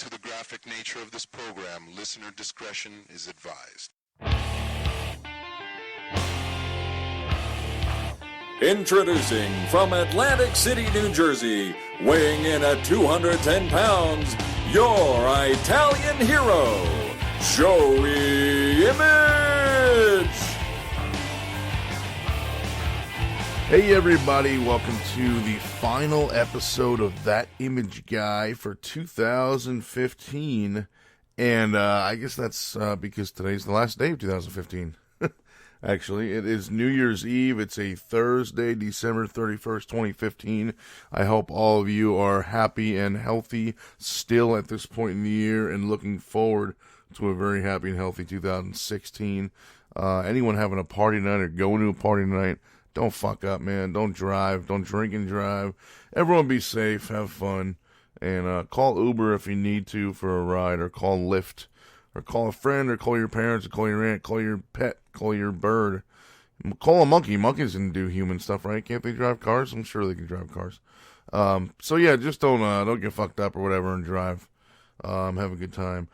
to the graphic nature of this program, listener discretion is advised. Introducing from Atlantic City, New Jersey, weighing in at 210 pounds, your Italian hero, Joey Image! Hey everybody, welcome to the final episode of That Image Guy for 2015, and I guess that's because today's the last day of 2015. Actually, it is New Year's Eve. It's a Thursday, December 31st, 2015. I hope all of you are happy and healthy still at this point in the year and looking forward to a very happy and healthy 2016. Anyone having a party night or going to a party night, don't fuck up, man. Don't drive. Don't drink and drive. Everyone be safe. Have fun. And call Uber if you need to for a ride, or call Lyft, or call a friend, or call your parents, or call your aunt, call your pet, call your bird. Call a monkey. Monkeys can do human stuff, right? Can't they drive cars? I'm sure they can drive cars. So yeah, just don't get fucked up or whatever and drive. Have a good time.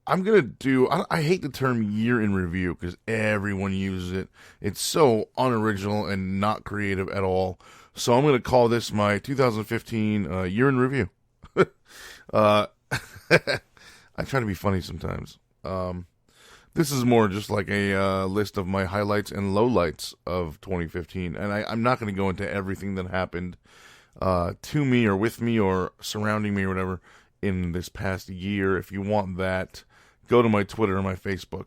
I'm going to do, I hate the term year in review because everyone uses it. It's so unoriginal and not creative at all. So I'm going to call this my 2015 year in review. I try to be funny sometimes. This is more just like a list of my highlights and lowlights of 2015. And I'm not going to go into everything that happened to me or with me or surrounding me or whatever in this past year. If you want that, go to my Twitter or my Facebook,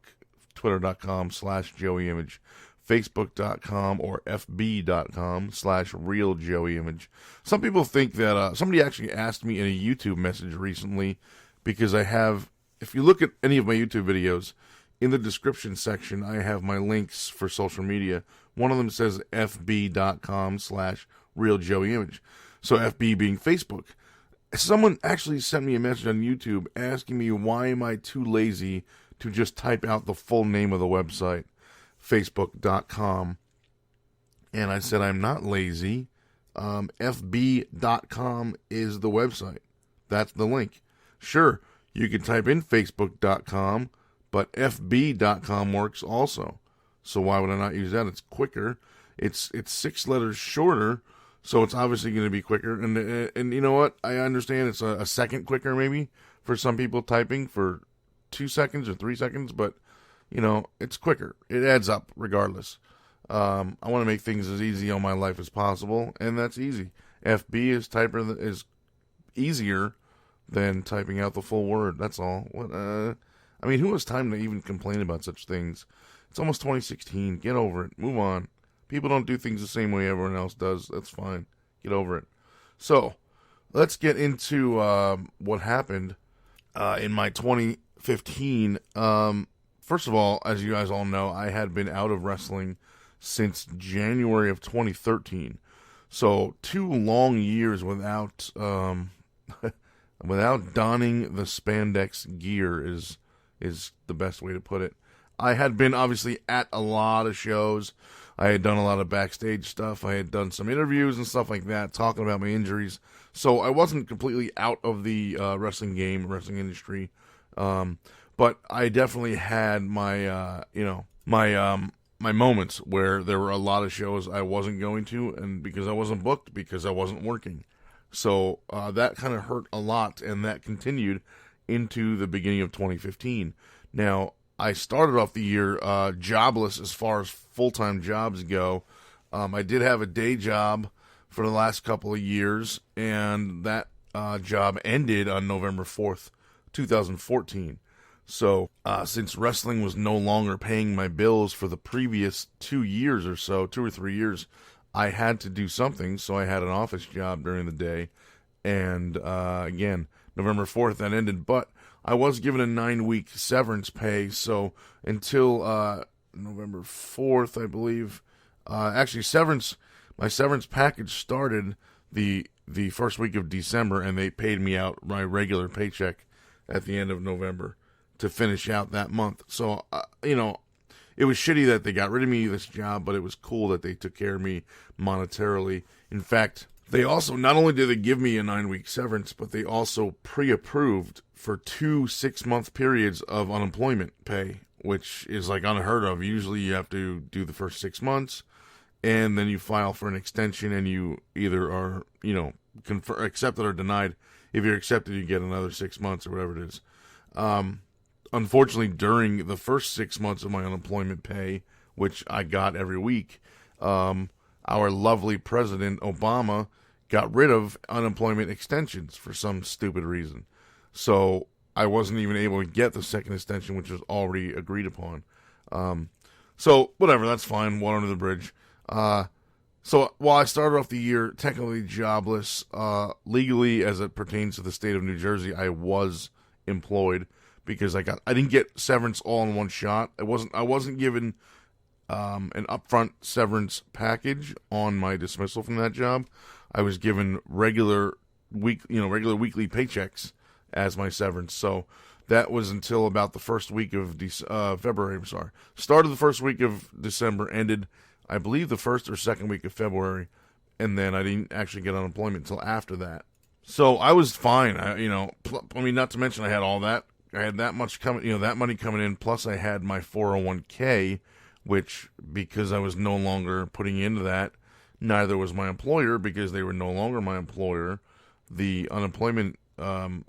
twitter.com/JoeyImage, facebook.com or fb.com/realjoeyimage. Some people think that, somebody actually asked me in a YouTube message recently, because I have, if you look at any of my YouTube videos, in the description section, I have my links for social media. One of them says fb.com/realjoeyimage. So FB being Facebook. Someone actually sent me a message on YouTube asking me why am I too lazy to just type out the full name of the website, facebook.com. And I said I'm not lazy. fb.com is the website. That's the link. Sure, you can type in facebook.com, but fb.com works also. So why would I not use that? It's quicker. It's 6 letters shorter. So it's obviously going to be quicker, and you know what? I understand it's a second quicker maybe for some people typing for 2 seconds or 3 seconds, but you know it's quicker. It adds up regardless. I want to make things as easy on my life as possible, and that's easy. FB is easier than typing out the full word. That's all. I mean, who has time to even complain about such things? It's almost 2016. Get over it. Move on. People don't do things the same way everyone else does. That's fine. Get over it. So, let's get into what happened in my 2015. First of all, as you guys all know, I had been out of wrestling since January of 2013. So, 2 long years without without donning the spandex gear is the best way to put it. I had been obviously at a lot of shows. I had done a lot of backstage stuff. I had done some interviews and stuff like that, talking about my injuries. So I wasn't completely out of the wrestling industry. But I definitely had my, my moments where there were a lot of shows I wasn't going to, and because I wasn't booked, because I wasn't working. So that kind of hurt a lot, and that continued into the beginning of 2015. Now, I started off the year jobless as far as full-time jobs go. I did have a day job for the last couple of years, and that job ended on November 4th, 2014. So, since wrestling was no longer paying my bills for the previous 2 years or so, 2 or 3 years, I had to do something, so I had an office job during the day. And, again, November 4th, that ended, but I was given a 9-week severance pay, so until November 4th, I believe. Actually, my severance package started the first week of December, and they paid me out my regular paycheck at the end of November to finish out that month. So, it was shitty that they got rid of me this job, but it was cool that they took care of me monetarily. In fact, They also, not only did they give me a 9-week severance, but they also pre-approved for 2 6-month periods of unemployment pay, which is like unheard of. Usually you have to do the first 6 months, and then you file for an extension, and you either are, accepted or denied. If you're accepted, you get another 6 months or whatever it is. Unfortunately, during the first 6 months of my unemployment pay, which I got every week, our lovely President Obama got rid of unemployment extensions for some stupid reason. So I wasn't even able to get the second extension, which was already agreed upon. So whatever, that's fine. Water under the bridge. So while I started off the year technically jobless, legally as it pertains to the state of New Jersey, I was employed because I didn't get severance all in one shot. I wasn't given an upfront severance package on my dismissal from that job. I was given regular weekly paychecks as my severance. So that was until about the first week of February. I'm sorry. Started the first week of December, ended, I believe, the first or second week of February, and then I didn't actually get unemployment until after that. So I was fine. Not to mention I had all that. I had that much coming, that money coming in, plus I had my 401k, which, because I was no longer putting into that, neither was my employer, because they were no longer my employer. The unemployment, what do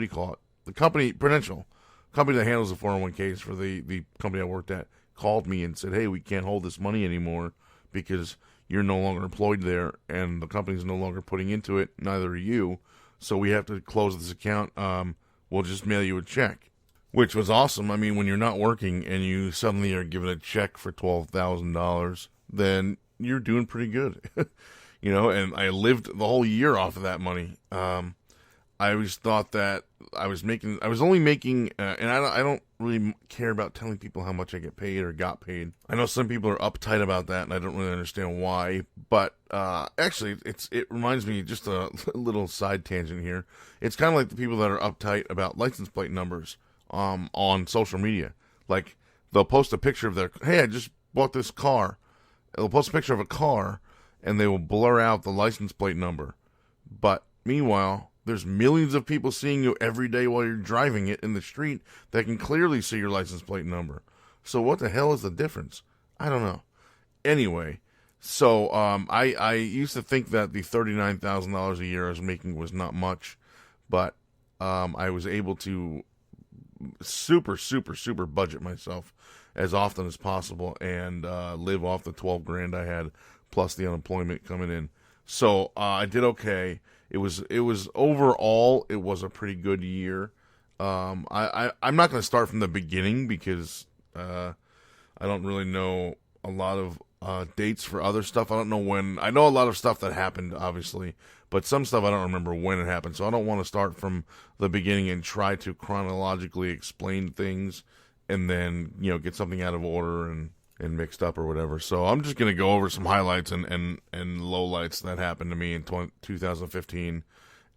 you call it? The company, Prudential, company that handles the 401ks for the company I worked at, called me and said, hey, we can't hold this money anymore because you're no longer employed there and the company's no longer putting into it, neither are you. So we have to close this account. We'll just mail you a check, which was awesome. I mean, when you're not working and you suddenly are given a check for $12,000, then you're doing pretty good. And I lived the whole year off of that money. I always thought that I was only making, and I don't really care about telling people how much I get paid or got paid. I know some people are uptight about that, and I don't really understand why. But actually, it reminds me, just a little side tangent here. It's kind of like the people that are uptight about license plate numbers on social media. Like, they'll post a picture of hey, I just bought this car. They'll post a picture of a car, and they will blur out the license plate number. But meanwhile, there's millions of people seeing you every day while you're driving it in the street that can clearly see your license plate number. So what the hell is the difference? I don't know. Anyway, so I used to think that the $39,000 a year I was making was not much, but I was able to super budget myself as often as possible and live off the $12,000 I had plus the unemployment coming in. So I did okay. It was overall, it was a pretty good year. I'm not going to start from the beginning because I don't really know a lot of dates for other stuff. I don't know when. I know a lot of stuff that happened, obviously, but some stuff I don't remember when it happened. So I don't want to start from the beginning and try to chronologically explain things and then, get something out of order and mixed up or whatever. So I'm just going to go over some highlights and lowlights that happened to me in 2015.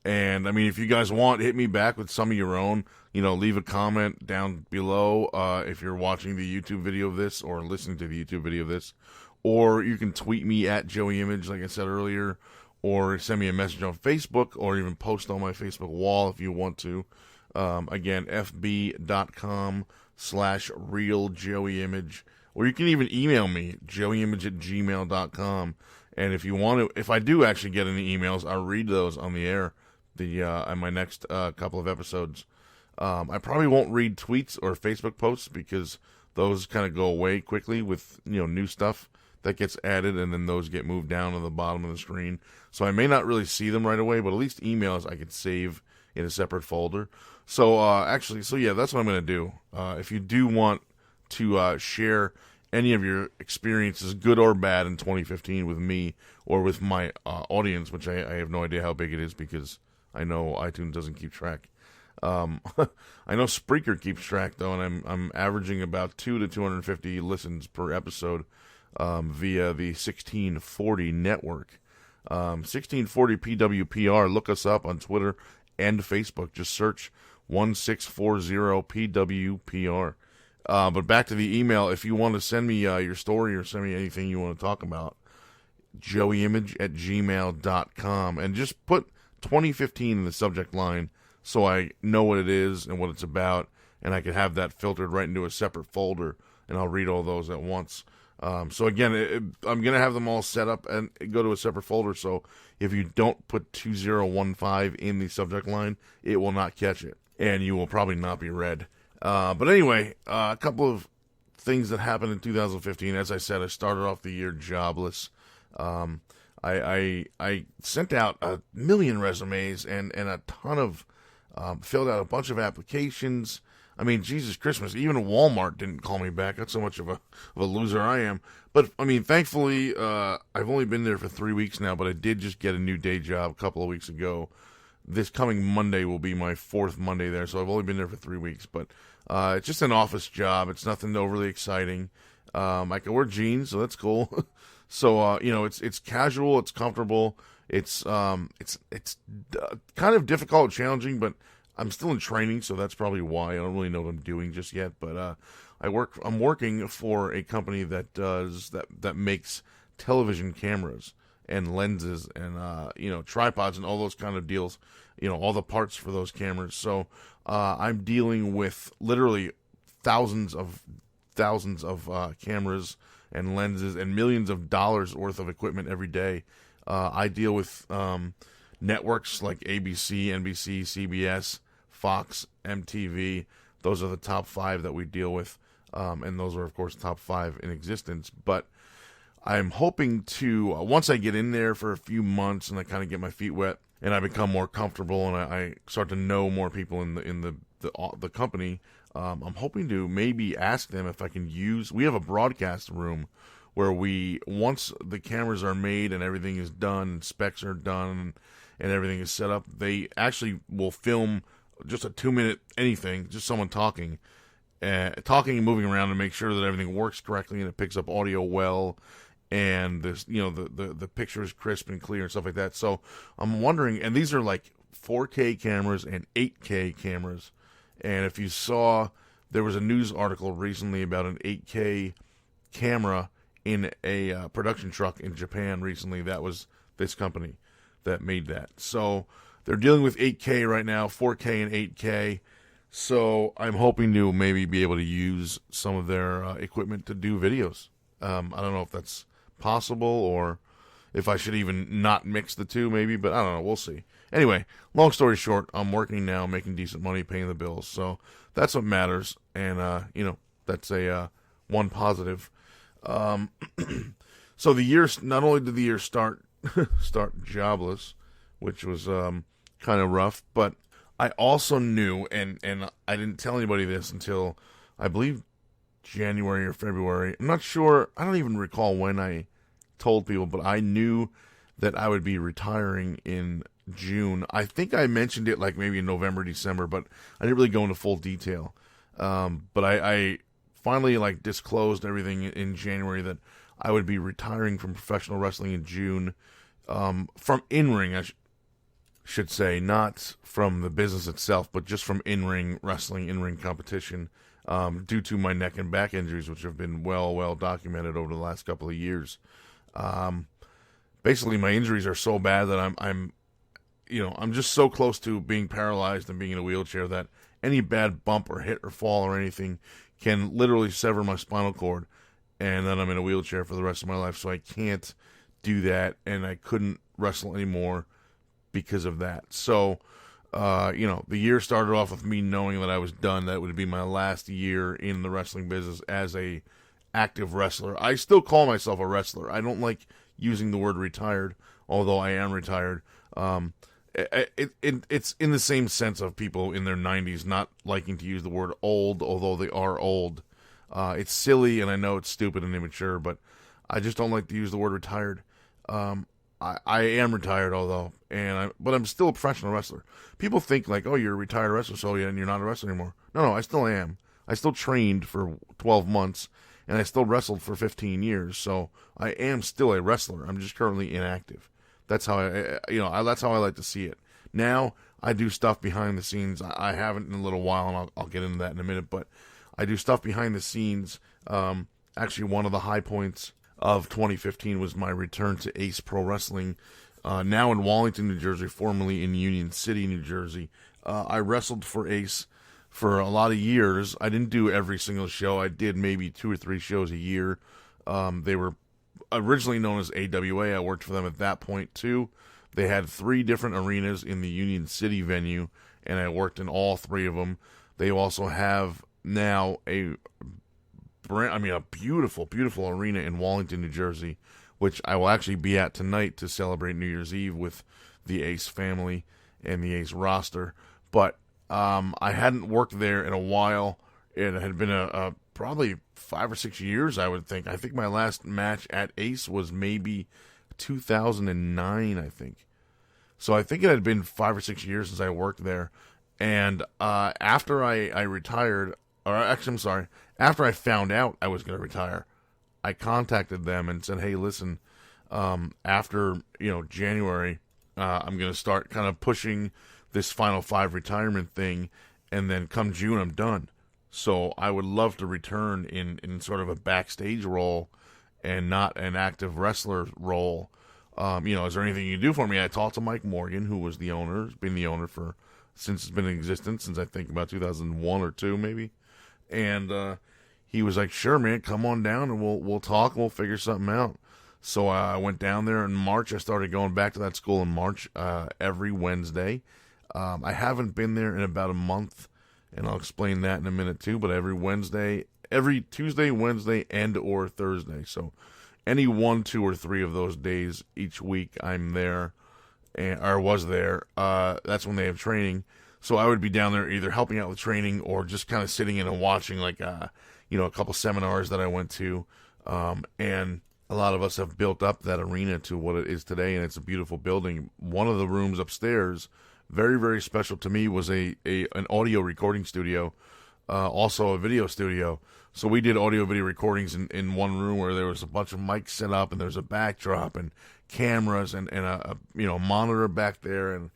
And, I mean, if you guys want, hit me back with some of your own. Leave a comment down below if you're watching the YouTube video of this or listening to the YouTube video of this. Or you can tweet me at Joey Image, like I said earlier, or send me a message on Facebook, or even post on my Facebook wall if you want to. Again, fb.com/realjoeyimage. Or you can even email me, joeyimage@gmail.com. And if you want to, if I do actually get any emails, I'll read those on the air on my next couple of episodes. I probably won't read tweets or Facebook posts because those kind of go away quickly with new stuff that gets added, and then those get moved down to the bottom of the screen. So I may not really see them right away, but at least emails I could save in a separate folder. So yeah, that's what I'm going to do. If you do want to share any of your experiences, good or bad, in 2015 with me or with my audience, which I have no idea how big it is because I know iTunes doesn't keep track. I know Spreaker keeps track though, and I'm averaging about 200 to 250 listens per episode via the 1640 network. 1640 PWPR. Look us up on Twitter and Facebook. Just search 1640 PWPR. But back to the email. If you want to send me your story or send me anything you want to talk about, joeyimage@gmail.com, and just put 2015 in the subject line so I know what it is and what it's about, and I can have that filtered right into a separate folder, and I'll read all those at once. So again, I'm going to have them all set up and go to a separate folder, so if you don't put 2015 in the subject line, it will not catch it, and you will probably not be read. But anyway, a couple of things that happened in 2015. As I said, I started off the year jobless. I sent out 1 million resumes and a ton of, filled out a bunch of applications. I mean, Jesus Christmas, even Walmart didn't call me back. That's how much of a loser I am. But, I mean, thankfully, I've only been there for 3 weeks now, but I did just get a new day job a couple of weeks ago. This coming Monday will be my 4th Monday there, so I've only been there for 3 weeks. But it's just an office job. It's nothing overly exciting. I can wear jeans, so that's cool. So, it's casual, it's comfortable. It's kind of difficult and challenging, but I'm still in training, so that's probably why. I don't really know what I'm doing just yet, but I'm working for a company that does that makes television cameras and lenses and tripods and all those kind of deals, all the parts for those cameras. So I'm dealing with literally thousands of cameras and lenses and millions of dollars worth of equipment every day. I deal with networks like ABC, NBC, CBS, Fox, MTV. Those are the top 5 that we deal with, and those are, of course, top 5 in existence. But I'm hoping to, once I get in there for a few months and I kind of get my feet wet and I become more comfortable and I start to know more people in the company, I'm hoping to maybe ask them if I can use. We have a broadcast room where once the cameras are made and everything is done, and specs are done, and everything is set up, they actually will film just a 2-minute anything, just someone talking and moving around to make sure that everything works correctly and it picks up audio well, and this, the picture is crisp and clear and stuff like that. So I'm wondering, and these are like 4K cameras and 8K cameras, and if you saw, there was a news article recently about an 8K camera in a production truck in Japan recently. That was this company that made that. So they're dealing with 8K right now, 4K and 8K. So I'm hoping to maybe be able to use some of their equipment to do videos. I don't know if that's possible or if I should even not mix the two maybe, but I don't know. We'll see. Anyway, long story short, I'm working now, making decent money, paying the bills. So that's what matters. And, that's a one positive. So the year, not only did the year start jobless, which was kind of rough, but I also knew, and I didn't tell anybody this until I believe January or February. I'm not sure. I don't even recall when I told people, but I knew that I would be retiring in June. I think I mentioned it like maybe in November, December, but I didn't really go into full detail. But I finally disclosed everything in January that I would be retiring from professional wrestling in June, from in-ring, I should say, not from the business itself, but just from in-ring wrestling, in-ring competition, due to my neck and back injuries, which have been well documented over the last couple of years. Basically, my injuries are so bad that I'm just so close to being paralyzed and being in a wheelchair that any bad bump or hit or fall or anything can literally sever my spinal cord, and then I'm in a wheelchair for the rest of my life. So I can't do that, and I couldn't wrestle anymore because of that. So, the year started off with me knowing that I was done. That would be my last year in the wrestling business as a active wrestler. I still call myself a wrestler. I don't like using the word retired, although I am retired. It's in the same sense of people in their 90s not liking to use the word old, although they are old. It's silly, and I know it's stupid and immature, but I just don't like to use the word retired. I am retired, but I'm still a professional wrestler. People think oh, you're a retired wrestler, so and you're not a wrestler anymore. No, I still am. I still trained for 12 months, and I still wrestled for 15 years, so I am still a wrestler. I'm just currently inactive. That's how that's how I like to see it. Now I do stuff behind the scenes. I haven't in a little while, and I'll get into that in a minute. But I do stuff behind the scenes. Actually, one of the high points of 2015 was my return to Ace Pro Wrestling, now in Wallington, New Jersey, formerly in Union City, New Jersey. I wrestled for Ace for a lot of years. I didn't do every single show. I did maybe 2 or 3 shows a year. They were originally known as AWA. I worked for them at that point, too. They had 3 different arenas in the Union City venue, and I worked in all 3 of them. They also have now a beautiful, beautiful arena in Wallington, New Jersey, which I will actually be at tonight to celebrate New Year's Eve with the Ace family and the Ace roster. But I hadn't worked there in a while. It had been probably 5 or 6 years, I would think. I think my last match at Ace was maybe 2009, I think. So I think it had been 5 or 6 years since I worked there. And after I retired, or actually, I'm sorry, after I found out I was going to retire, I contacted them and said, hey, listen, after, January, I'm going to start kind of pushing this Final 5 retirement thing, and then come June, I'm done. So I would love to return in sort of a backstage role and not an active wrestler role. Is there anything you can do for me? I talked to Mike Morgan, who was the owner, has been the owner since it's been in existence, since I think about 2001 or 2 maybe. And he was like, sure, man, come on down and we'll talk and we'll figure something out. So I went down there in March. I started going back to that school in March every Wednesday. I haven't been there in about a month, and I'll explain that in a minute too, but every Tuesday, Wednesday, and or Thursday. So any 1, 2, or 3 of those days each week I'm there, or was there. That's when they have training. So I would be down there either helping out with training or just kind of sitting in and watching a couple seminars that I went to. And a lot of us have built up that arena to what it is today, and it's a beautiful building. One of the rooms upstairs, very, very special to me, was an audio recording studio, also a video studio. So we did audio video recordings in one room where there was a bunch of mics set up, and there was a backdrop and cameras and a monitor back there, and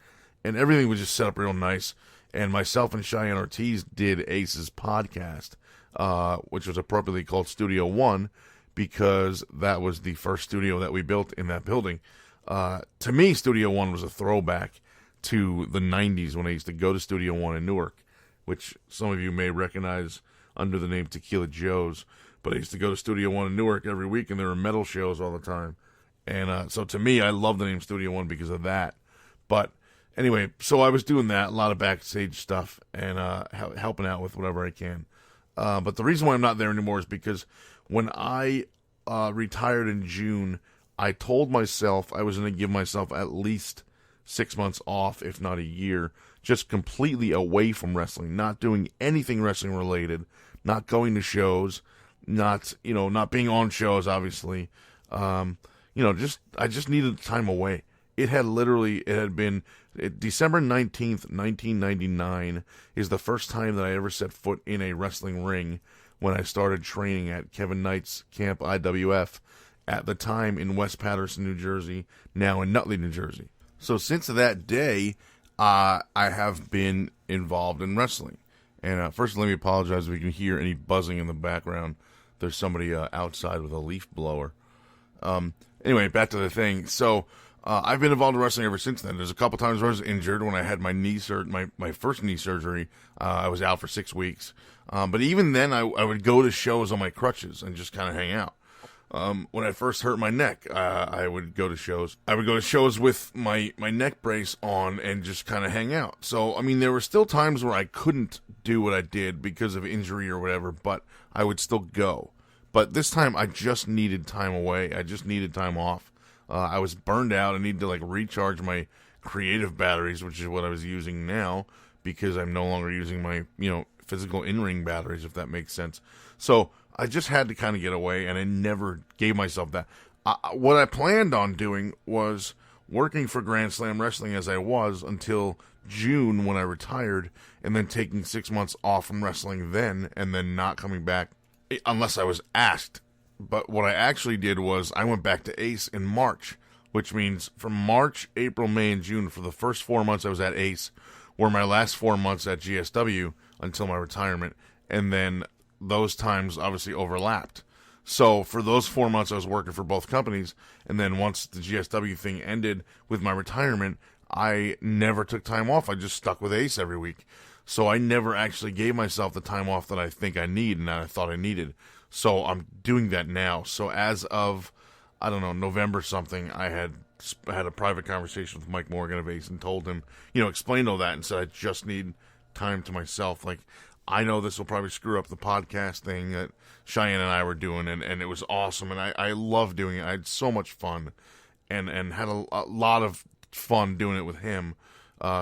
everything was just set up real nice. And myself and Cheyenne Ortiz did Ace's podcast, which was appropriately called Studio One, because that was the first studio that we built in that building. To me, Studio One was a throwback to the 90s when I used to go to Studio One in Newark, which some of you may recognize under the name Tequila Joe's. But I used to go to Studio One in Newark every week, and there were metal shows all the time. And so to me, I love the name Studio One because of that. But anyway, so I was doing that, a lot of backstage stuff, and helping out with whatever I can. But the reason why I'm not there anymore is because when I retired in June, I told myself I was going to give myself at least 6 months off, if not a year, just completely away from wrestling, not doing anything wrestling related, not going to shows, not being on shows, obviously. I just needed time away. It had been December 19th, 1999 is the first time that I ever set foot in a wrestling ring, when I started training at Kevin Knight's Camp IWF, at the time in West Paterson, New Jersey, now in Nutley, New Jersey. So since that day, I have been involved in wrestling. And first, let me apologize if you can hear any buzzing in the background. There's somebody outside with a leaf blower. Anyway, back to the thing. So I've been involved in wrestling ever since then. There's a couple times where I was injured. When I had my my first knee surgery, I was out for 6 weeks. But even then, I would go to shows on my crutches and just kind of hang out. When I first hurt my neck, I would go to shows. I would go to shows with my neck brace on and just kind of hang out. So, I mean, there were still times where I couldn't do what I did because of injury or whatever, but I would still go. But this time, I just needed time away. I just needed time off. I was burned out. I needed to recharge my creative batteries, which is what I was using now, because I'm no longer using my physical in-ring batteries, if that makes sense. So I just had to kind of get away, and I never gave myself that. What I planned on doing was working for Grand Slam Wrestling as I was until June, when I retired, and then taking 6 months off from wrestling then, and then not coming back unless I was asked. But what I actually did was I went back to Ace in March, which means from March, April, May, and June, for the first 4 months I was at Ace, were my last 4 months at GSW until my retirement. And then those times obviously overlapped. So for those 4 months, I was working for both companies. And then once the GSW thing ended with my retirement, I never took time off. I just stuck with Ace every week. So I never actually gave myself the time off that I think I need and that I thought I needed. So I'm doing that now. So as of, I don't know, November something, I had a private conversation with Mike Morgan of Ace and told him, explained all that and said I just need time to myself. Like, I know this will probably screw up the podcast thing that Cheyenne and I were doing, and it was awesome, and I love doing it. I had so much fun and had a lot of fun doing it with him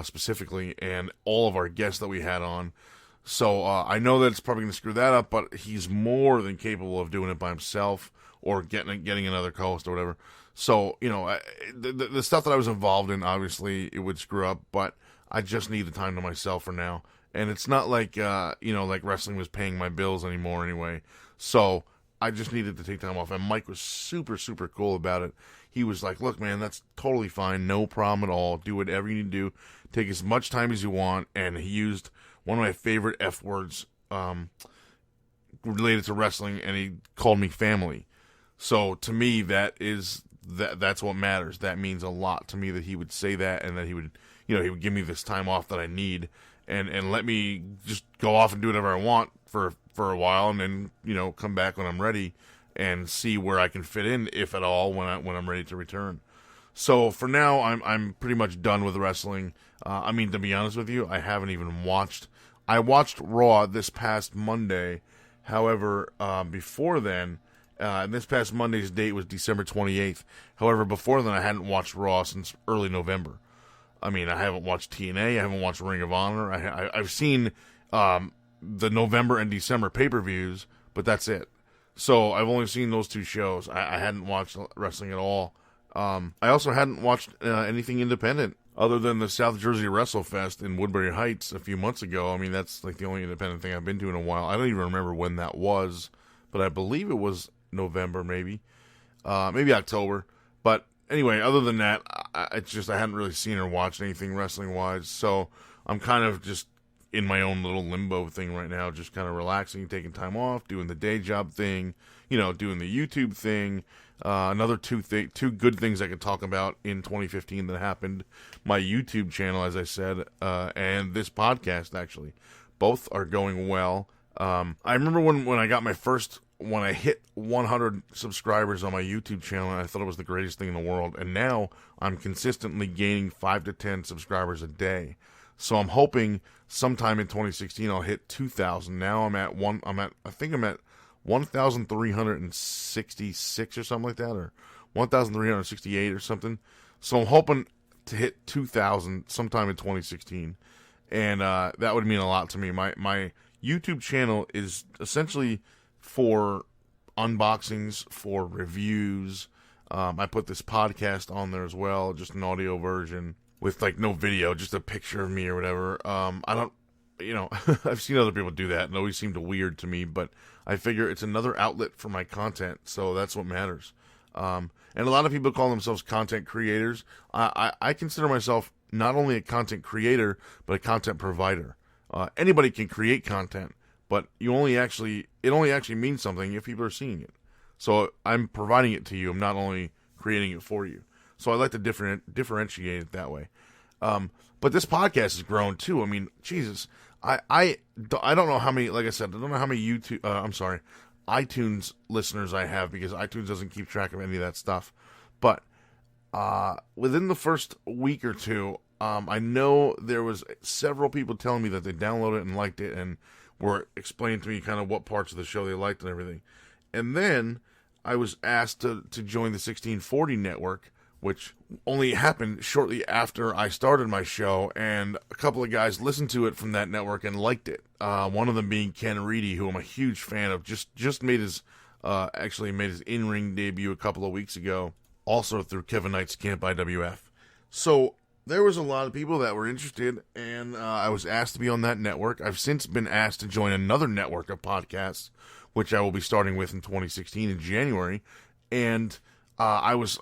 specifically, and all of our guests that we had on. So I know that it's probably going to screw that up, but he's more than capable of doing it by himself or getting another co-host or whatever. So, the stuff that I was involved in, obviously, it would screw up, but I just need the time to myself for now. And it's not like, like wrestling was paying my bills anymore anyway. So I just needed to take time off. And Mike was super, super cool about it. He was like, look, man, that's totally fine. No problem at all. Do whatever you need to do. Take as much time as you want. And he used one of my favorite F words related to wrestling, and he called me family. So to me, that's what matters. That means a lot to me that he would say that, and that he would give me this time off that I need, and let me just go off and do whatever I want for a while, and then come back when I'm ready and see where I can fit in, if at all, when I'm ready to return. So for now, I'm pretty much done with wrestling. To be honest with you, I haven't even watched. I watched Raw this past Monday. However, before then, this past Monday's date was December 28th. However, before then, I hadn't watched Raw since early November. I haven't watched TNA. I haven't watched Ring of Honor. I've seen the November and December pay-per-views, but that's it. So I've only seen those two shows. I hadn't watched wrestling at all. I also hadn't watched anything independent other than the South Jersey WrestleFest in Woodbury Heights a few months ago. That's like the only independent thing I've been to in a while. I don't even remember when that was, but I believe it was November, maybe October. But anyway, other than that, I hadn't really seen or watched anything wrestling-wise, so I'm kind of just in my own little limbo thing right now, just kind of relaxing, taking time off, doing the day job thing, doing the YouTube thing. Another two good things I could talk about in 2015 that happened. My YouTube channel, as I said, and this podcast, actually. Both are going well. I remember when I got when I hit 100 subscribers on my YouTube channel, I thought it was the greatest thing in the world. And now I'm consistently gaining 5 to 10 subscribers a day. So I'm hoping sometime in 2016 I'll hit 2,000. Now I'm at 1,366 or something like that, or 1,368 or something. So I'm hoping to hit 2,000 sometime in 2016. And that would mean a lot to me. My YouTube channel is essentially for unboxings, for reviews. I put this podcast on there as well, just an audio version with like no video, just a picture of me or whatever. I don't, I've seen other people do that and it always seemed weird to me, but I figure it's another outlet for my content, so that's what matters. And a lot of people call themselves content creators. I consider myself not only a content creator, but a content provider. Anybody can create content, but it only actually means something if people are seeing it. So I'm providing it to you. I'm not only creating it for you. So I like to differentiate it that way. But this podcast has grown too. Jesus, I don't know how many, like I said, I don't know how many iTunes listeners I have, because iTunes doesn't keep track of any of that stuff. But within the first week or two, I know there was several people telling me that they downloaded it and liked it and were explaining to me kind of what parts of the show they liked and everything. And then I was asked to join the 1640 network, which only happened shortly after I started my show, and a couple of guys listened to it from that network and liked it. One of them being Ken Reedy, who I'm a huge fan of, just made his in-ring debut a couple of weeks ago, also through Kevin Knight's Camp IWF. So there was a lot of people that were interested, and I was asked to be on that network. I've since been asked to join another network of podcasts, which I will be starting with in 2016 in January, and I was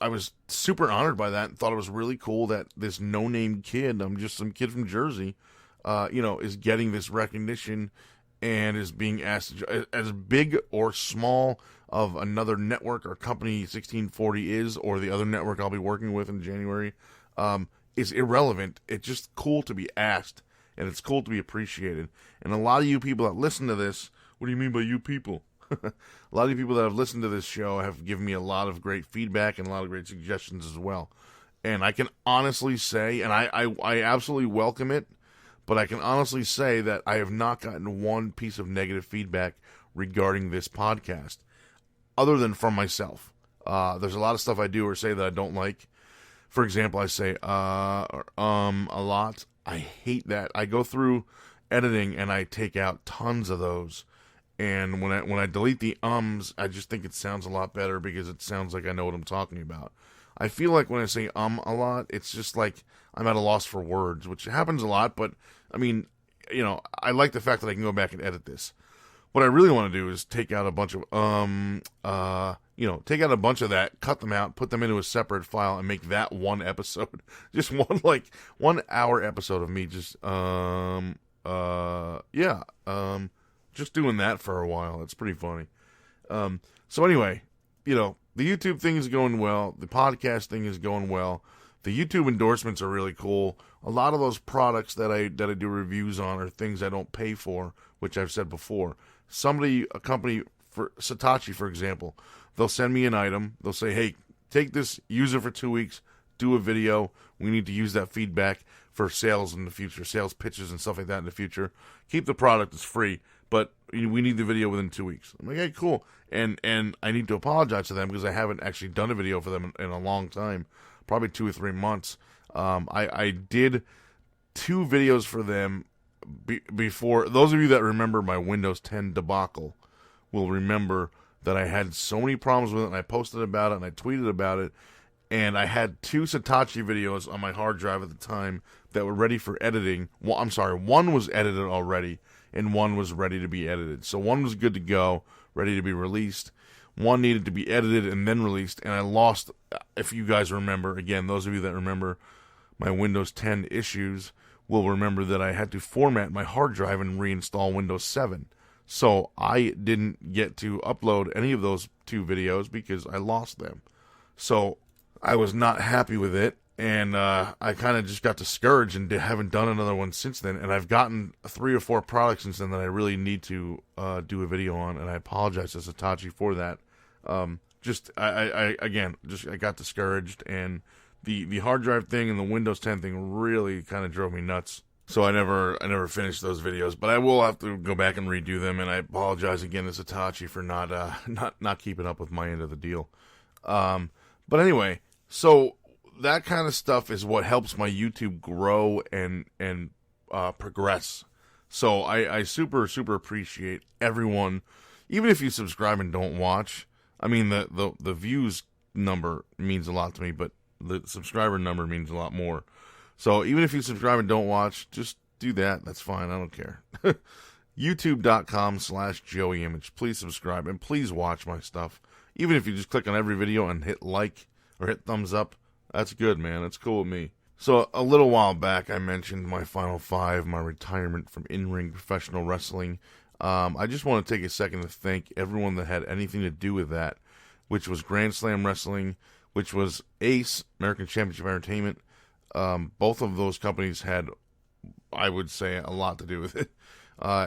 super honored by that and thought it was really cool that this no-name kid, I'm just some kid from Jersey, is getting this recognition and is being asked, as big or small of another network or company 1640 is, or the other network I'll be working with in January, is irrelevant. It's just cool to be asked, and it's cool to be appreciated. And a lot of you people that listen to this, what do you mean by you people? A lot of you people that have listened to this show have given me a lot of great feedback and a lot of great suggestions as well. And I can honestly say, and I absolutely welcome it, but I can honestly say that I have not gotten one piece of negative feedback regarding this podcast, other than from myself. There's a lot of stuff I do or say that I don't like. For example, I say a lot. I hate that. I go through editing and I take out tons of those. And when I delete the ums, I just think it sounds a lot better because it sounds like I know what I'm talking about. I feel like when I say a lot, it's just like I'm at a loss for words, which happens a lot, but I mean, I like the fact that I can go back and edit this. What I really want to do is take out a bunch of take out a bunch of that, cut them out, put them into a separate file, and make that one episode. Just one 1 hour episode of me just just doing that for a while. It's pretty funny. So anyway, the YouTube thing is going well. The podcast thing is going well. The YouTube endorsements are really cool. A lot of those products that I do reviews on are things I don't pay for, which I've said before. A company, for Satachi, for example, they'll send me an item. They'll say, hey, take this, use it for 2 weeks, do a video. We need to use that feedback for sales in the future, sales pitches and stuff like that in the future. Keep the product, it's free, but we need the video within 2 weeks. I'm like, hey, cool. And I need to apologize to them because I haven't actually done a video for them in a long time, probably 2 or 3 months. I did 2 videos for them before. Those of you that remember my Windows 10 debacle will remember that I had so many problems with it, and I posted about it, and I tweeted about it, and I had 2 Satachi videos on my hard drive at the time that were ready for editing. Well, I'm sorry, one was edited already, and one was ready to be edited. So one was good to go, ready to be released. One needed to be edited and then released, and I lost, if you guys remember, again, those of you that remember my Windows 10 issues will remember that I had to format my hard drive and reinstall Windows 7. So I didn't get to upload any of those 2 videos because I lost them. So I was not happy with it, and I kind of just got discouraged and haven't done another one since then. And I've gotten 3 or 4 products since then that I really need to do a video on, and I apologize to Satachi for that. I got discouraged, and the hard drive thing and the Windows 10 thing really kind of drove me nuts. So I never finished those videos, but I will have to go back and redo them, and I apologize again to Satachi for not keeping up with my end of the deal. But anyway, so that kind of stuff is what helps my YouTube grow and progress. So I super, super appreciate everyone, even if you subscribe and don't watch. I mean, the views number means a lot to me, but the subscriber number means a lot more. So even if you subscribe and don't watch, just do that. That's fine. I don't care. YouTube.com/JoeyImage. Please subscribe and please watch my stuff. Even if you just click on every video and hit like or hit thumbs up, that's good, man. That's cool with me. So a little while back, I mentioned my Final 5, my retirement from in-ring professional wrestling. I just want to take a second to thank everyone that had anything to do with that, which was Grand Slam Wrestling, which was Ace, American Championship Entertainment. Both of those companies had, I would say, a lot to do with it.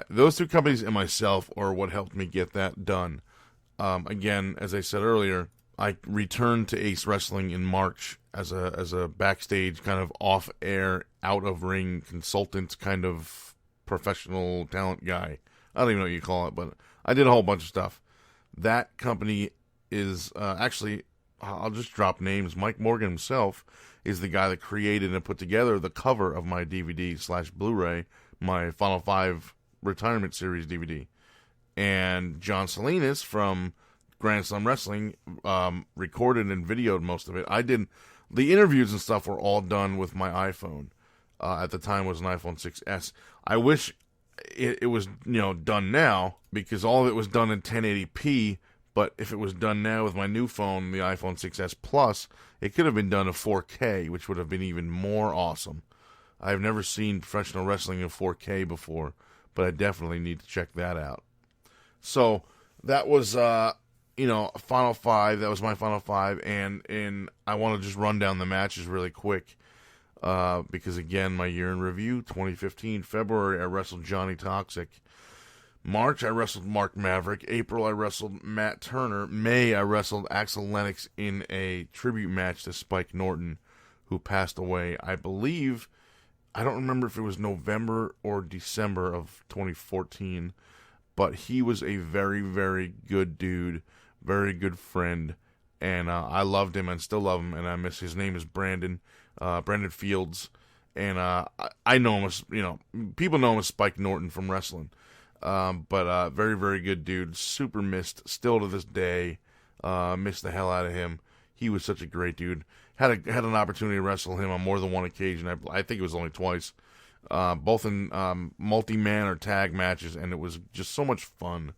Those 2 companies and myself are what helped me get that done. Again, as I said earlier, I returned to Ace Wrestling in March as a backstage kind of off-air, out-of-ring consultant kind of professional talent guy. I don't even know what you call it, but I did a whole bunch of stuff. That company is actually, I'll just drop names. Mike Morgan himself is the guy that created and put together the cover of my DVD/Blu-ray, my Final 5 Retirement Series DVD. And John Salinas from Grand Slam Wrestling recorded and videoed most of it. I did the interviews and stuff were all done with my iPhone. At the time it was an iPhone 6S. I wish it was done now, because all of it was done in 1080p. But if it was done now with my new phone, the iPhone 6S Plus, it could have been done in 4K, which would have been even more awesome. I've never seen professional wrestling in 4K before, but I definitely need to check that out. So that was, Final Five. That was my Final Five, and I want to just run down the matches really quick. Because again, my year in review, 2015, February, I wrestled Johnny Toxic. March, I wrestled Mark Maverick. April, I wrestled Matt Turner. May, I wrestled Axel Lennox in a tribute match to Spike Norton, who passed away, I believe. I don't remember if it was November or December of 2014, but he was a very, very good dude, very good friend, and I loved him and still love him, and I miss his name is Brandon Fields, and I know him as, people know him as Spike Norton from wrestling. But very, very good dude. Super missed still to this day. Missed the hell out of him. He was such a great dude. Had an opportunity to wrestle him on more than one occasion. I think it was only twice. Both in multi-man or tag matches, and it was just so much fun.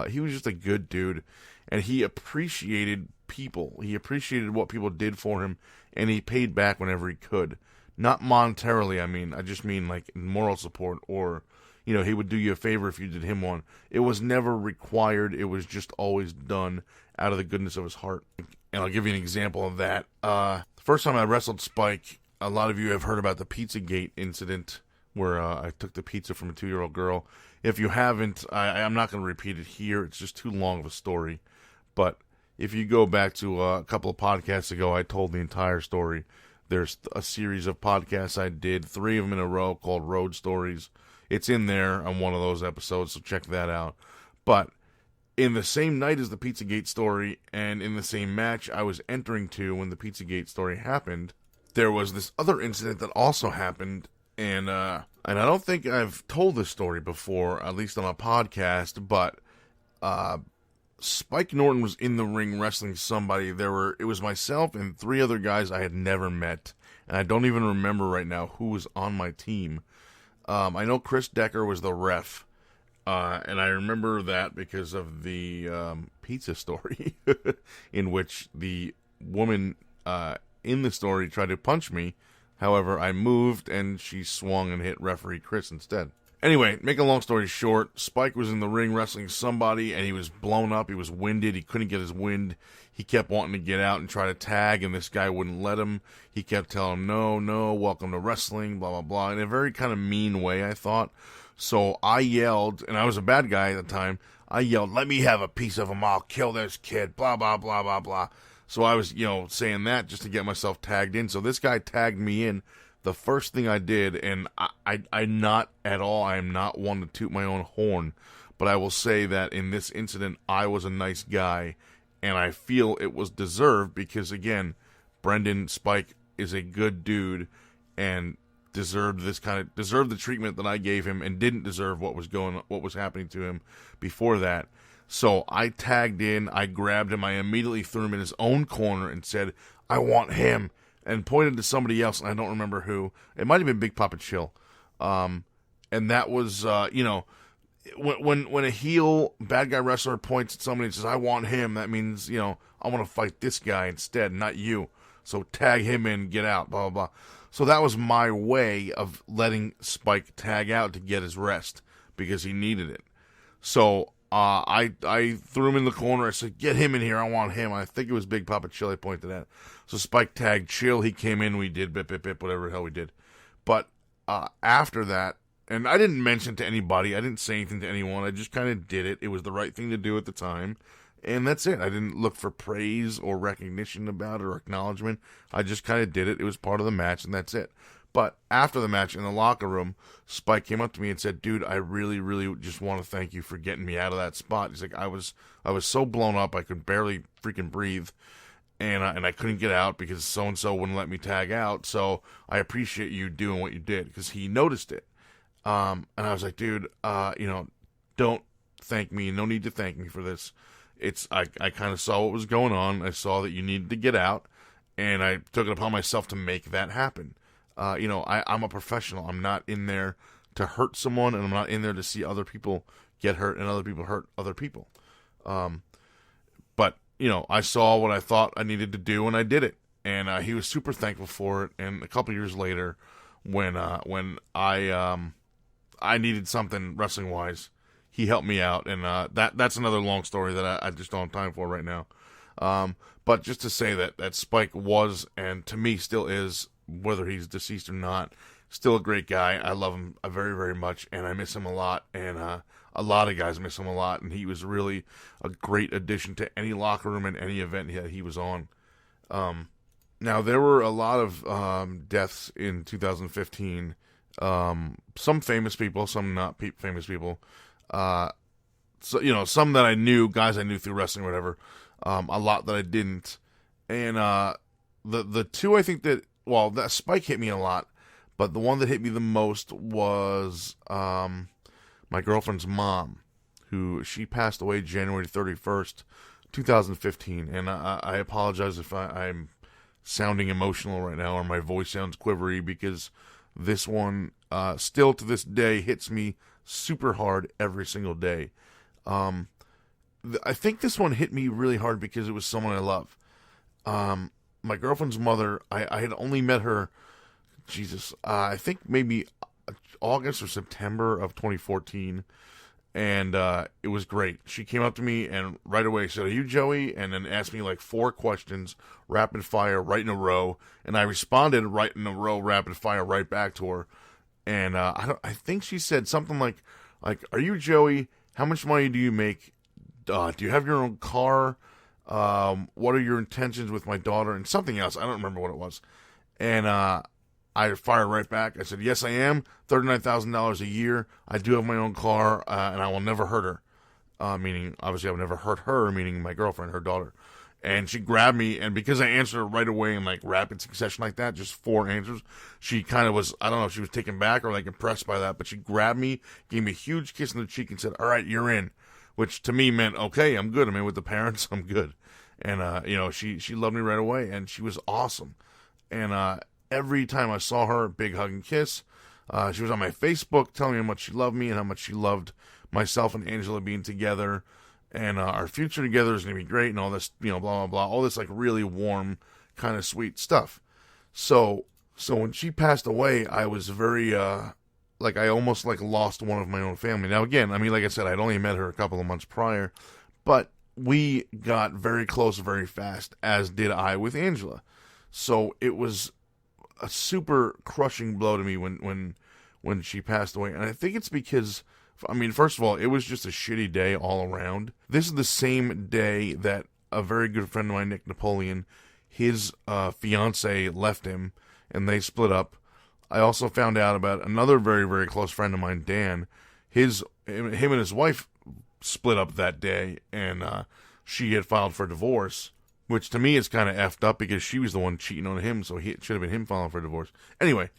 He was just a good dude, and he appreciated people. He appreciated what people did for him, and he paid back whenever he could. Not monetarily, I just mean like moral support, or he would do you a favor if you did him one. It was never required. It was just always done out of the goodness of his heart. And I'll give you an example of that. The first time I wrestled Spike, a lot of you have heard about the Pizzagate incident where I took the pizza from a 2-year-old girl. If you haven't, I'm not going to repeat it here. It's just too long of a story. But if you go back to a couple of podcasts ago, I told the entire story. There's a series of podcasts I did, 3 of them in a row, called Road Stories. It's in there on one of those episodes, so check that out. But in the same night as the Pizzagate story, and in the same match I was entering to when the Pizzagate story happened, there was this other incident that also happened, and I don't think I've told this story before, at least on a podcast, but Spike Norton was in the ring wrestling somebody. It was myself and 3 other guys I had never met, and I don't even remember right now who was on my team. I know Chris Decker was the ref, and I remember that because of the pizza story in which the woman in the story tried to punch me. However, I moved, and she swung and hit referee Chris instead. Anyway, make a long story short, Spike was in the ring wrestling somebody, and he was blown up. He was winded. He couldn't get his wind. He kept wanting to get out and try to tag, and this guy wouldn't let him. He kept telling him, no, welcome to wrestling, blah, blah, blah, in a very kind of mean way, I thought. So I yelled, and I was a bad guy at the time. I yelled, let me have a piece of him. I'll kill this kid, blah, blah, blah, blah, blah. So I was, saying that just to get myself tagged in. So this guy tagged me in. The first thing I did, and I'm not at all, I am not one to toot my own horn, but I will say that in this incident, I was a nice guy, and I feel it was deserved because, again, Brendan Spike is a good dude and deserved the treatment that I gave him, and didn't deserve what was happening to him before that. So I tagged in, I grabbed him, I immediately threw him in his own corner and said, I want him, and pointed to somebody else, and I don't remember who. It might have been Big Papa Chill. And that was, when a heel bad guy wrestler points at somebody and says, I want him, that means, I want to fight this guy instead, not you. So tag him in, get out, blah, blah, blah. So that was my way of letting Spike tag out to get his rest, because he needed it. So I threw him in the corner. I said, get him in here. I want him. I think it was Big Papa Chill I pointed at. So Spike tagged Chill. He came in. We did bip, whatever the hell we did. But after that, and I didn't mention to anybody. I didn't say anything to anyone. I just kind of did it. It was the right thing to do at the time. And that's it. I didn't look for praise or recognition about it or acknowledgement. I just kind of did it. It was part of the match, and that's it. But after the match in the locker room, Spike came up to me and said, dude, I really, really just want to thank you for getting me out of that spot. He's like, I was so blown up, I could barely freaking breathe, and I couldn't get out because so-and-so wouldn't let me tag out, so I appreciate you doing what you did, because he noticed it. And I was like, dude, don't thank me. No need to thank me for this. I kind of saw what was going on. I saw that you needed to get out, and I took it upon myself to make that happen. I'm a professional. I'm not in there to hurt someone, and I'm not in there to see other people get hurt and other people hurt other people. But I saw what I thought I needed to do, and I did it. And he was super thankful for it. And a couple years later, when I needed something wrestling wise, he helped me out, and that's another long story that I just don't have time for right now. But just to say that Spike was, and to me still is, whether he's deceased or not, still a great guy. I love him very, very much, and I miss him a lot, and a lot of guys miss him a lot, and he was really a great addition to any locker room and any event that he was on. Now, there were a lot of deaths in 2015. Some famous people, some not famous people. So, some that I knew, guys I knew through wrestling or whatever. A lot that I didn't. And the two I think that Spike hit me a lot, but the one that hit me the most was my girlfriend's mom, who she passed away January 31st, 2015. And I apologize if I'm sounding emotional right now or my voice sounds quivery, because this one still to this day hits me super hard every single day. I think this one hit me really hard because it was someone I love. My girlfriend's mother, I had only met her, I think maybe August or September of 2014, and it was great. She came up to me and right away said, "Are you Joey?" And then asked me like 4 questions, rapid fire, right in a row, and I responded right in a row, rapid fire, right back to her. And I think she said something like, "Are you Joey? How much money do you make? Do you have your own car? What are your intentions with my daughter?" And something else. I don't remember what it was. And I fired right back. I said, "Yes, I am. $39,000 a year. I do have my own car, and I will never hurt her." Meaning, obviously, I would never hurt her, meaning my girlfriend, her daughter. And she grabbed me, and because I answered her right away in like rapid succession like that, just 4 answers, she kind of was, I don't know if she was taken back or like impressed by that, but she grabbed me, gave me a huge kiss on the cheek, and said, "All right, you're in." Which to me meant, okay, I'm good. I mean, with the parents, I'm good. And, she loved me right away, and she was awesome. And every time I saw her, big hug and kiss. She was on my Facebook telling me how much she loved me and how much she loved myself and Angela being together. And our future together is going to be great and all this, blah, blah, blah. All this, like, really warm, kind of sweet stuff. So when she passed away, I was very, I almost, lost one of my own family. Now, again, I mean, like I said, I'd only met her a couple of months prior. But we got very close very fast, as did I with Angela. So it was a super crushing blow to me when she passed away. And I think it's because, I mean, first of all, it was just a shitty day all around. This is the same day that a very good friend of mine, Nick Napoleon, his fiance left him, and they split up. I also found out about another very, very close friend of mine, Dan. Him and his wife split up that day, and she had filed for divorce, which to me is kind of effed up because she was the one cheating on him, so it should have been him filing for divorce. Anyway,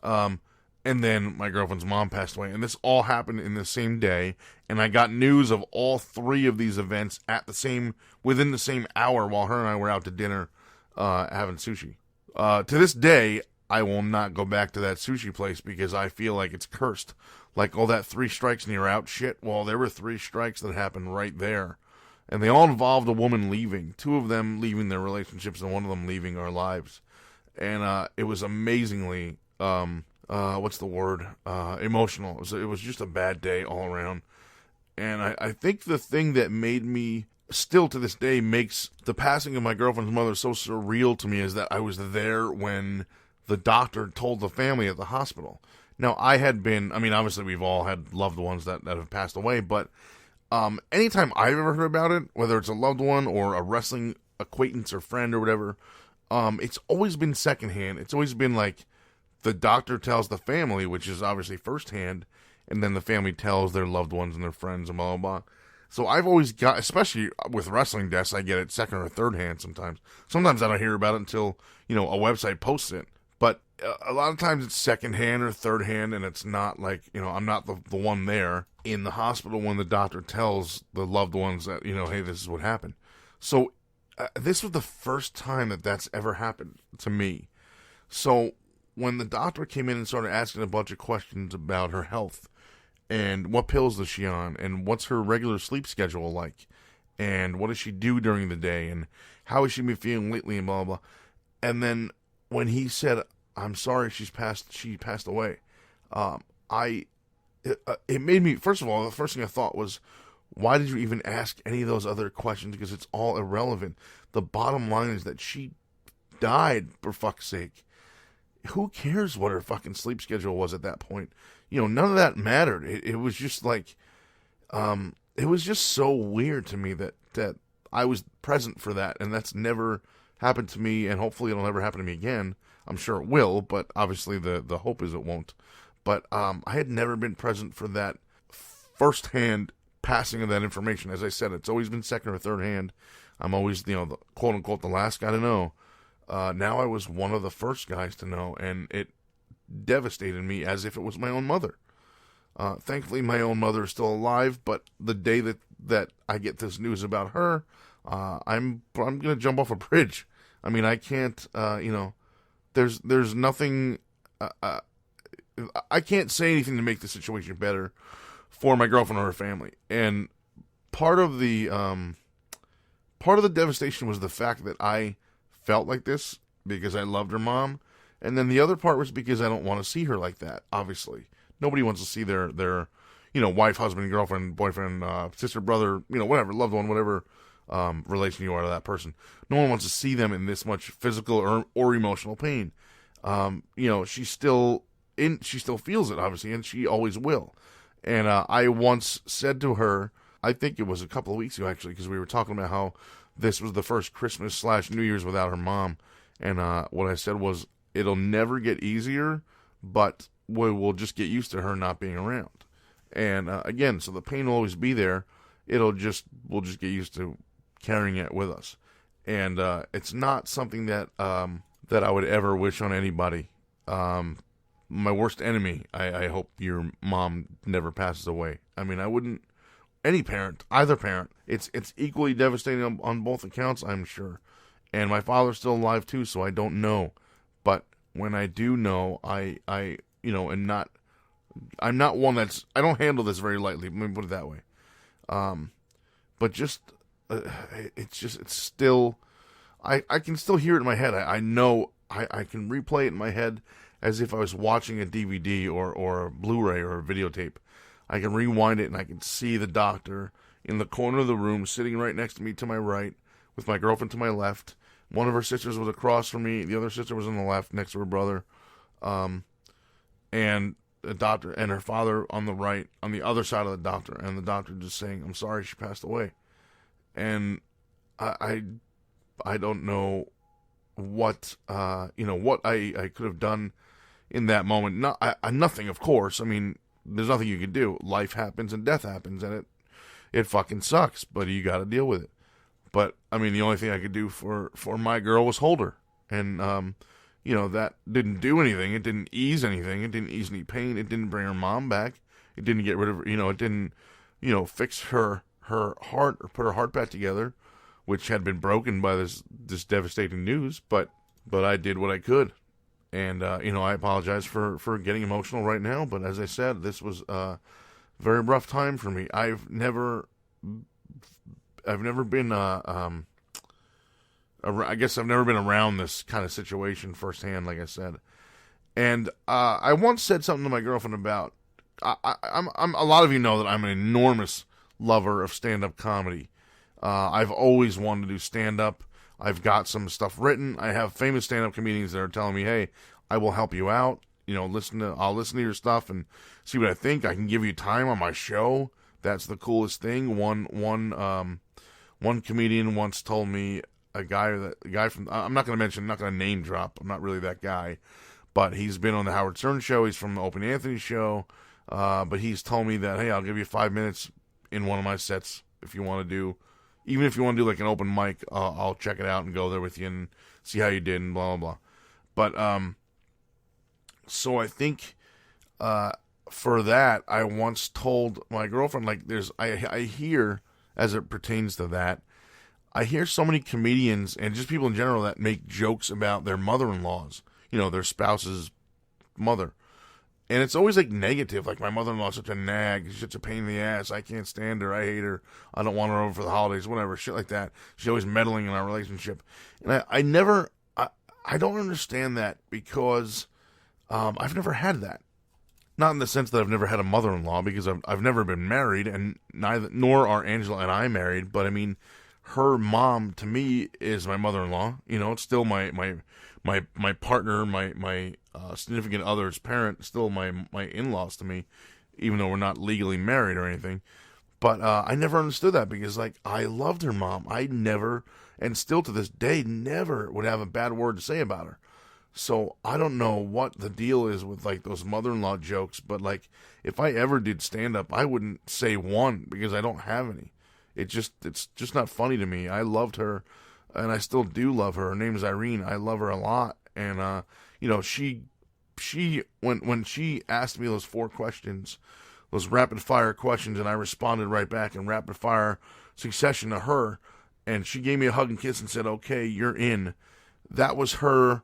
and then my girlfriend's mom passed away, and this all happened in the same day, and I got news of all 3 of these events within the same hour while her and I were out to dinner having sushi. To this day, I will not go back to that sushi place because I feel like it's cursed. Like all that 3 strikes and you're out shit. Well, there were 3 strikes that happened right there. And they all involved a woman leaving. 2 of them leaving their relationships and 1 of them leaving our lives. And it was amazingly, what's the word? Emotional. It was just a bad day all around. And I think the thing that made me, still to this day, makes the passing of my girlfriend's mother so surreal to me is that I was there when the doctor told the family at the hospital. Now, obviously we've all had loved ones that have passed away, but anytime I've ever heard about it, whether it's a loved one or a wrestling acquaintance or friend or whatever, it's always been secondhand. It's always been like the doctor tells the family, which is obviously firsthand, and then the family tells their loved ones and their friends and blah, blah, blah. So I've always got, especially with wrestling deaths, I get it second or third hand sometimes. Sometimes I don't hear about it until, a website posts it. But a lot of times it's second hand or third hand, and it's not like, I'm not the one there in the hospital when the doctor tells the loved ones that, hey, this is what happened. So this was the first time that that's ever happened to me. So when the doctor came in and started asking a bunch of questions about her health, and what pills is she on, and what's her regular sleep schedule like, and what does she do during the day, and how has she been feeling lately, and blah, blah, blah. And then when he said, "I'm sorry, she passed away," it made me, first of all, the first thing I thought was, why did you even ask any of those other questions? Because it's all irrelevant. The bottom line is that she died, for fuck's sake. Who cares what her fucking sleep schedule was at that point? None of that mattered. It was just like, it was just so weird to me that I was present for that, and that's never happened to me, and hopefully it'll never happen to me again. I'm sure it will, but obviously the hope is it won't. But I had never been present for that firsthand passing of that information. As I said, it's always been second or third hand. I'm always, the quote-unquote the last guy to know. Now I was one of the first guys to know, and it devastated me as if it was my own mother. Thankfully, my own mother is still alive, but the day that I get this news about her, I'm going to jump off a bridge. I mean, I can't, there's nothing, I can't say anything to make the situation better for my girlfriend or her family. And part of the devastation was the fact that I felt like this because I loved her mom. And then the other part was because I don't want to see her like that, obviously. Nobody wants to see their wife, husband, girlfriend, boyfriend, sister, brother, whatever, loved one, whatever relation you are to that person. No one wants to see them in this much physical or emotional pain. She still feels it, obviously, and she always will. And I once said to her, I think it was a couple of weeks ago, actually, because we were talking about how this was the first Christmas/New Year's without her mom. And what I said was, it'll never get easier, but we'll just get used to her not being around. And again, so the pain will always be there. We'll just get used to carrying it with us. And it's not something that that I would ever wish on anybody. My worst enemy, I hope your mom never passes away. I mean, I wouldn't, any parent, either parent, it's equally devastating on both accounts, I'm sure. And my father's still alive too, so I don't know. But when I do know, I'm not one I don't handle this very lightly, let me put it that way. But just, it's still, I can still hear it in my head. I know, I can replay it in my head as if I was watching a DVD or a Blu-ray or a videotape. I can rewind it and I can see the doctor in the corner of the room sitting right next to me to my right with my girlfriend to my left. One of her sisters was across from me. The other sister was on the left next to her brother. And the doctor and her father on the right, on the other side of the doctor. And the doctor just saying, I'm sorry she passed away. And I don't know what, what I could have done in that moment. Nothing, of course. I mean, there's nothing you can do. Life happens and death happens, and it fucking sucks, but you got to deal with it. But I mean, the only thing I could do for my girl was hold her, and that didn't do anything. It didn't ease anything. It didn't ease any pain. It didn't bring her mom back. It didn't get rid of her. It didn't fix her heart or put her heart back together, which had been broken by this devastating news. But I did what I could. And, I apologize for getting emotional right now, but as I said, this was a very rough time for me. I've never been, I guess I've never been around this kind of situation firsthand, like I said. And, I once said something to my girlfriend about, I'm a lot of you know that I'm an enormous lover of stand-up comedy. I've always wanted to do stand-up. I've got some stuff written. I have famous stand-up comedians that are telling me, hey, I will help you out. I'll listen to your stuff and see what I think. I can give you time on my show. That's the coolest thing. One comedian once told me, a guy from, I'm not going to name drop. I'm not really that guy, but he's been on the Howard Stern show. He's from the Opie and Anthony show. But he's told me that, hey, I'll give you 5 minutes in one of my sets if you want to do. Even if you want to do like an open mic, I'll check it out and go there with you and see how you did and blah, blah, blah. But, so I think, for that, I once told my girlfriend, like, I hear, as it pertains to that, I hear so many comedians and just people in general that make jokes about their mother-in-laws, their spouse's mother. And it's always, like, negative. Like, my mother-in-law is such a nag. She's such a pain in the ass. I can't stand her. I hate her. I don't want her over for the holidays. Whatever. Shit like that. She's always meddling in our relationship. And I don't understand that because I've never had that. not in the sense that I've never had a mother-in-law, because I've never been married, and nor are Angela and I married. But I mean, her mom to me is my mother-in-law. You know, it's still my partner, my significant other's parent, still my in-laws to me, even though we're not legally married or anything. But I never understood that, because like, I loved her mom. I never, and still to this day, never would have a bad word to say about her. So I don't know what the deal is with like those mother-in-law jokes, but like, if I ever did stand-up, I wouldn't say one, because I don't have any. It's just not funny to me. I loved her, and I still do love her. Her name is Irene. I love her a lot. And you know, she when she asked me those 4 questions, those rapid fire questions, and I responded right back in rapid fire succession to her, and she gave me a hug and kiss and said, "Okay, you're in." That was her.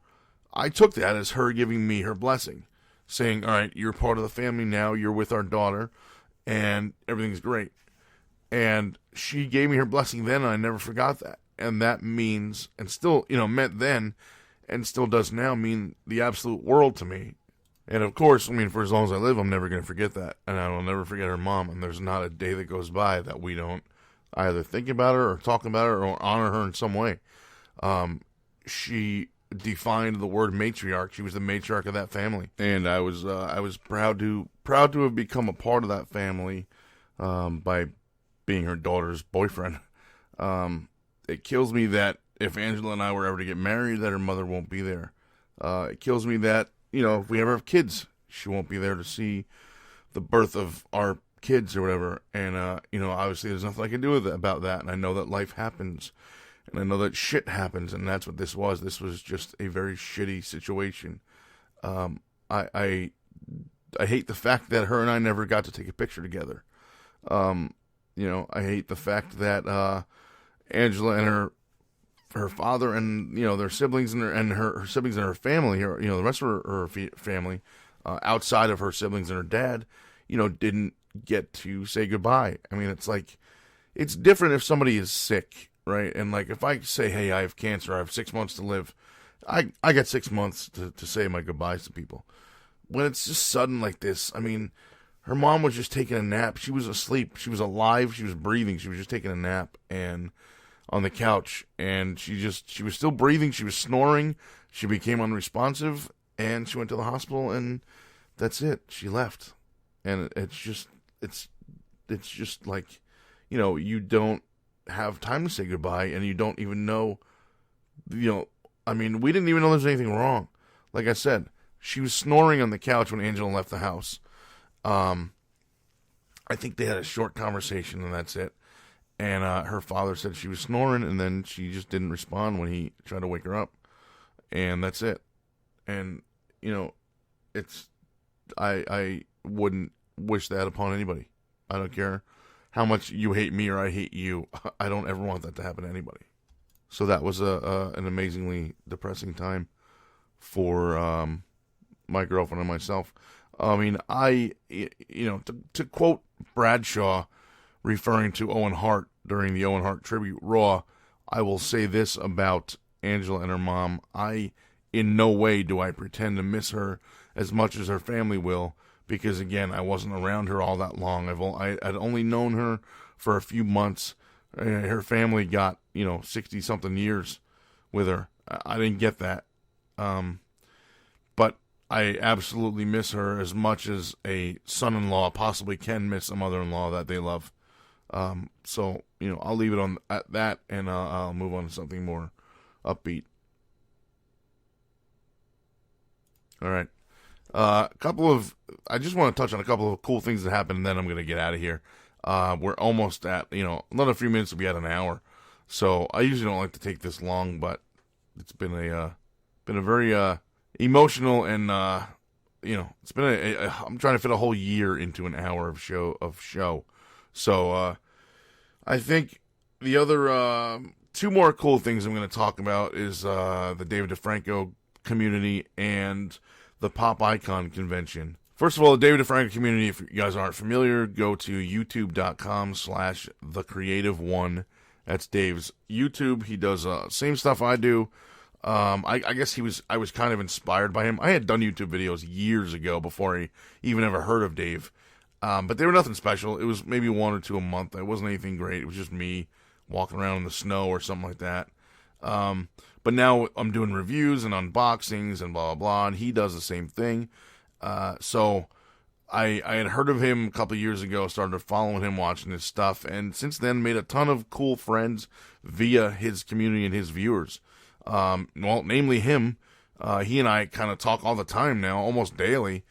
I took that as her giving me her blessing, saying, "All right, you're part of the family now. You're with our daughter, and everything's great." And she gave me her blessing then, and I never forgot that. And that means, and still, you know, meant then, and still does now, mean the absolute world to me. And of course, I mean, for as long as I live, I'm never going to forget that. And I will never forget her mom. And there's not a day that goes by that we don't either think about her or talk about her or honor her in some way. She defined the word matriarch. She was the matriarch of that family. And I was proud to have become a part of that family, by being her daughter's boyfriend. It kills me that if Angela and I were ever to get married, that her mother won't be there. It kills me that, you know, if we ever have kids, she won't be there to see the birth of our kids or whatever. And, you know, obviously there's nothing I can do about that. And I know that life happens, and I know that shit happens. And that's what this was. This was just a very shitty situation. I hate the fact that her and I never got to take a picture together. You know, I hate the fact that, Angela and her father and, you know, their siblings and her siblings and her family, you know, the rest of her family, outside of her siblings and her dad, you know, didn't get to say goodbye. I mean, it's like, it's different if somebody is sick, right? And like, if I say, hey, I have cancer, I have 6 months to live, I got 6 months to say my goodbyes to people. When it's just sudden like this, I mean, her mom was just taking a nap. She was asleep. She was alive. She was breathing. She was just taking a nap and on the couch, and she was still breathing. She was snoring. She became unresponsive, and she went to the hospital, and that's it. She left. And it's just like, you know, you don't have time to say goodbye, and you don't even know, you know, I mean, we didn't even know there was anything wrong. Like I said, she was snoring on the couch when Angela left the house. I think they had a short conversation, and that's it. And her father said she was snoring, and then she just didn't respond when he tried to wake her up. And that's it. And, you know, I wouldn't wish that upon anybody. I don't care how much you hate me or I hate you. I don't ever want that to happen to anybody. So that was an amazingly depressing time for my girlfriend and myself. I mean, you know, to quote Bradshaw, referring to Owen Hart during the Owen Hart tribute Raw, I will say this about Angela and her mom. In no way do I pretend to miss her as much as her family will, because again, I wasn't around her all that long. I'd only known her for a few months. Her family got, you know, 60-something years with her. I didn't get that. But I absolutely miss her as much as a son-in-law possibly can miss a mother-in-law that they love. So, you know, I'll leave it at that, and I'll move on to something more upbeat. All right. I just want to touch on a couple of cool things that happened, and then I'm going to get out of here. We're almost at, you know, another few minutes will be at an hour. So I usually don't like to take this long, but it's been a very, emotional and, you know, it's been I'm trying to fit a whole year into an hour of show. So, I think the other, 2 more cool things I'm going to talk about is, the David DeFranco Community and the Pop Icon Convention. First of all, the David DeFranco Community, if you guys aren't familiar, go to youtube.com/thecreative1. That's Dave's YouTube. He does, same stuff I do. I guess I was kind of inspired by him. I had done YouTube videos years ago before I even ever heard of Dave. But they were nothing special. It was maybe 1 or 2 a month. It wasn't anything great. It was just me walking around in the snow or something like that. But now I'm doing reviews and unboxings and blah, blah, blah, and he does the same thing. So I had heard of him a couple of years ago, started following him, watching his stuff, and since then made a ton of cool friends via his community and his viewers. Well, namely him. He and I kind of talk all the time now, almost daily.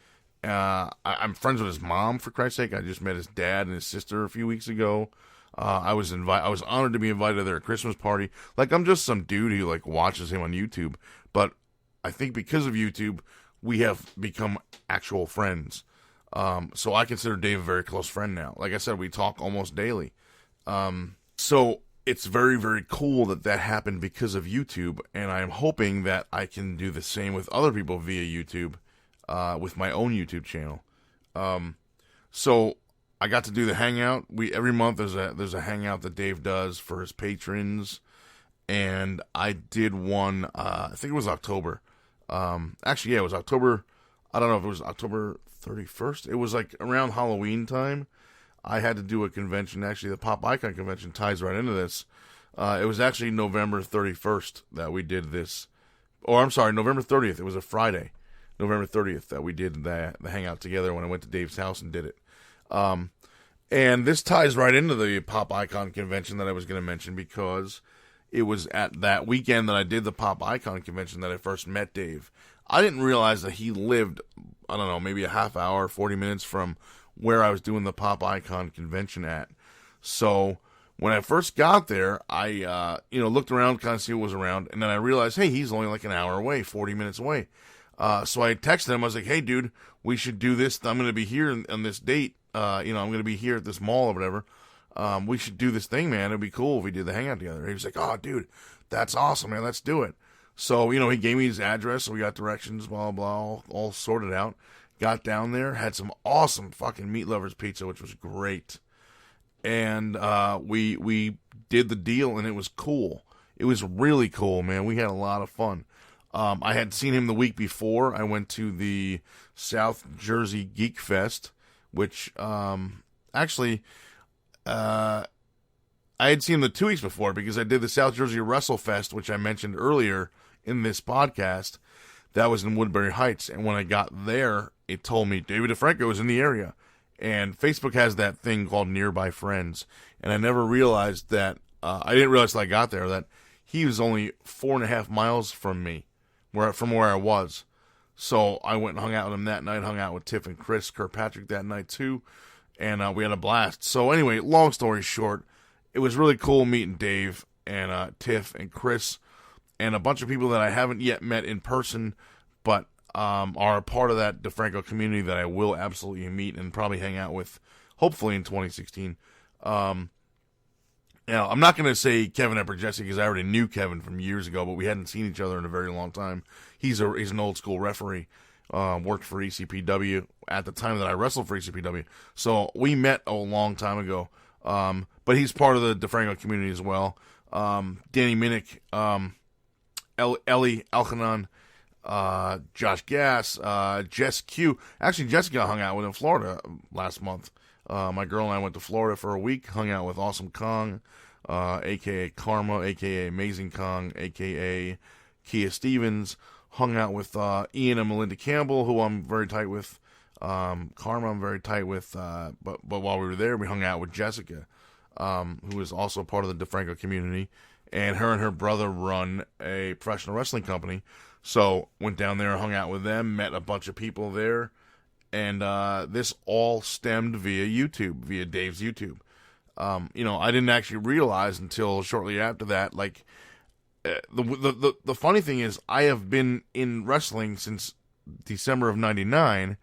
I'm friends with his mom, for Christ's sake. I just met his dad and his sister a few weeks ago. I was honored to be invited to their Christmas party. Like, I'm just some dude who, like, watches him on YouTube. But I think because of YouTube, we have become actual friends. So I consider Dave a very close friend now. Like I said, we talk almost daily. So it's very, very cool that happened because of YouTube. And I'm hoping that I can do the same with other people via YouTube, with my own YouTube channel. So I got to do the Hangout. Every month there's a Hangout that Dave does for his patrons, and I did one. I think it was October. Actually, yeah, it was October. I don't know if it was October 31st. It was like around Halloween time. I had to do a convention. Actually, the Pop Icon convention ties right into this. It was actually November 31st that we did this. Or I'm sorry, November 30th. It was a Friday, November 30th, that we did the Hangout together when I went to Dave's house and did it. And this ties right into the Pop Icon convention that I was going to mention, because it was at that weekend that I did the Pop Icon convention that I first met Dave. I didn't realize that he lived, I don't know, maybe a half hour, 40 minutes from where I was doing the Pop Icon convention at. So when I first got there, I, looked around, kind of see what was around, and then I realized, hey, he's only like an hour away, 40 minutes away. So I texted him. I was like, hey, dude, we should do this. I'm going to be here on this date. I'm going to be here at this mall or whatever. We should do this thing, man. It'd be cool if we did the Hangout together. He was like, oh, dude, that's awesome, man. Let's do it. So, he gave me his address. So we got directions, blah, blah, all sorted out. Got down there, had some awesome fucking Meat Lovers pizza, which was great. And we did the deal, and it was cool. It was really cool, man. We had a lot of fun. I had seen him the week before. I went to the South Jersey Geek Fest, which actually I had seen him the 2 weeks before, because I did the South Jersey Wrestle Fest, which I mentioned earlier in this podcast. That was in Woodbury Heights. And when I got there, it told me David DeFranco was in the area. And Facebook has that thing called Nearby Friends. And I never realized that, I didn't realize till I got there that he was only 4.5 miles from me, from where I was. So I went and hung out with him that night, hung out with Tiff and Chris Kirkpatrick that night too. And we had a blast. So anyway, long story short, it was really cool meeting Dave and Tiff and Chris and a bunch of people that I haven't yet met in person, but are a part of that DeFranco community that I will absolutely meet and probably hang out with, hopefully in 2016. I'm not going to say Kevin Epper Jesse, because I already knew Kevin from years ago, but we hadn't seen each other in a very long time. He's an old school referee, worked for ECPW at the time that I wrestled for ECPW. So we met a long time ago. But he's part of the DeFranco community as well. Danny Minnick, Ellie Elkanon, Josh Gass, Jess Q. Actually, Jessica hung out with in Florida last month. My girl and I went to Florida for a week, hung out with Awesome Kong, a.k.a. Karma, a.k.a. Amazing Kong, a.k.a. Kia Stevens, hung out with Ian and Melinda Campbell, who I'm very tight with. Karma I'm very tight with, but while we were there, we hung out with Jessica, who is also part of the DeFranco community, and her brother run a professional wrestling company. So went down there, hung out with them, met a bunch of people there, and this all stemmed via YouTube, via Dave's YouTube. I didn't actually realize until shortly after that, like, the funny thing is, I have been in wrestling since December of 99.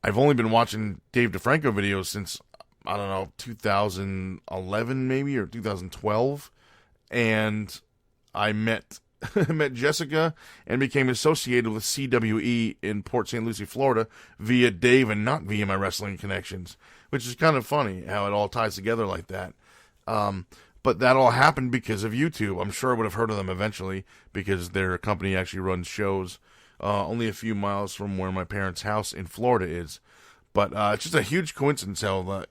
I've only been watching Dave DeFranco videos since, I don't know, 2011 maybe, or 2012. And I met Jessica and became associated with CWE in Port St. Lucie, Florida, via Dave and not via my wrestling connections, which is kind of funny how it all ties together like that. But that all happened because of YouTube. I'm sure I would have heard of them eventually because their company actually runs shows only a few miles from where my parents' house in Florida is. But it's just a huge coincidence how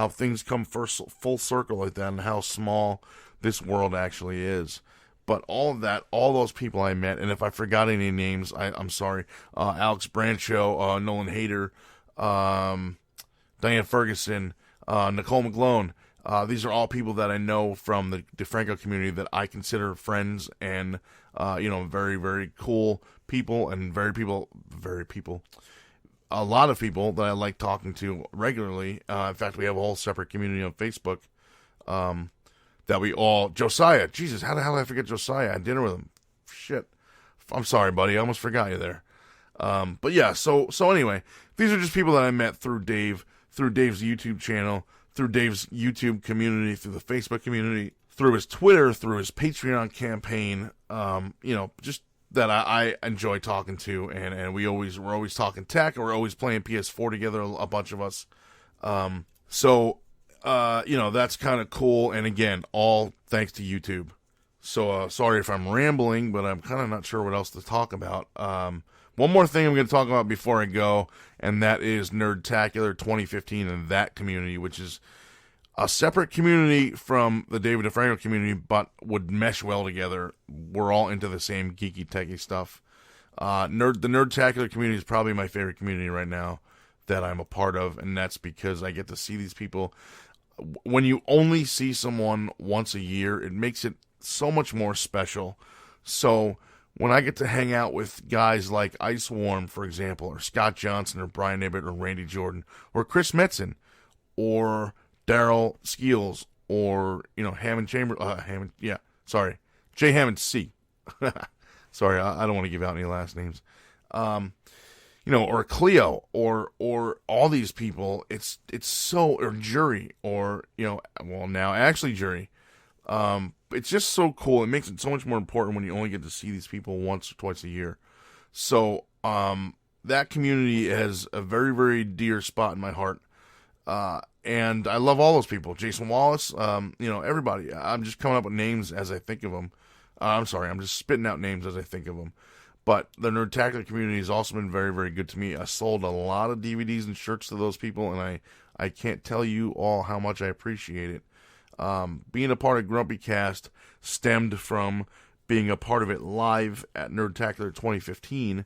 things come full circle like that and how small this world actually is. But all of that, all those people I met, and if I forgot any names, I'm sorry. Alex Brancho, Nolan Hader, Diane Ferguson, Nicole McGlone. These are all people that I know from the DeFranco community that I consider friends and, very, very cool people and a lot of people that I like talking to regularly. In fact, we have a whole separate community on Facebook that we all... Josiah. Jesus, how the hell did I forget Josiah? I had dinner with him. Shit. I'm sorry, buddy. I almost forgot you there. But yeah, so anyway, these are just people that I met through Dave's YouTube channel, through Dave's YouTube community, through the Facebook community, through his Twitter, through his Patreon campaign, just that I enjoy talking to, and we're always talking tech, and we're always playing PS4 together, a bunch of us. That's kind of cool, and again, all thanks to YouTube. So, sorry if I'm rambling, but I'm kind of not sure what else to talk about. One more thing I'm going to talk about before I go, and that is Nerdtacular 2015 and that community, which is a separate community from the David DeFranco community, but would mesh well together. We're all into the same geeky, techie stuff. The Nerdtacular community is probably my favorite community right now that I'm a part of, and that's because I get to see these people. When you only see someone once a year, it makes it so much more special. So when I get to hang out with guys like Ice Warm, for example, or Scott Johnson, or Brian Ibbett, or Randy Jordan, or Chris Metzen, or Daryl Skeels, or Jay Hammond C. Sorry, I don't want to give out any last names. Or Cleo, or all these people. It's so, or Jury, or now actually Jury. It's just so cool. It makes it so much more important when you only get to see these people once or twice a year. So that community has a very, very dear spot in my heart. And I love all those people. Jason Wallace, everybody. I'm just coming up with names as I think of them. I'm sorry, I'm just spitting out names as I think of them. But the Nerdtacular community has also been very, very good to me. I sold a lot of DVDs and shirts to those people, and I can't tell you all how much I appreciate it. Being a part of Grumpy Cast stemmed from being a part of it live at Nerdtacular 2015.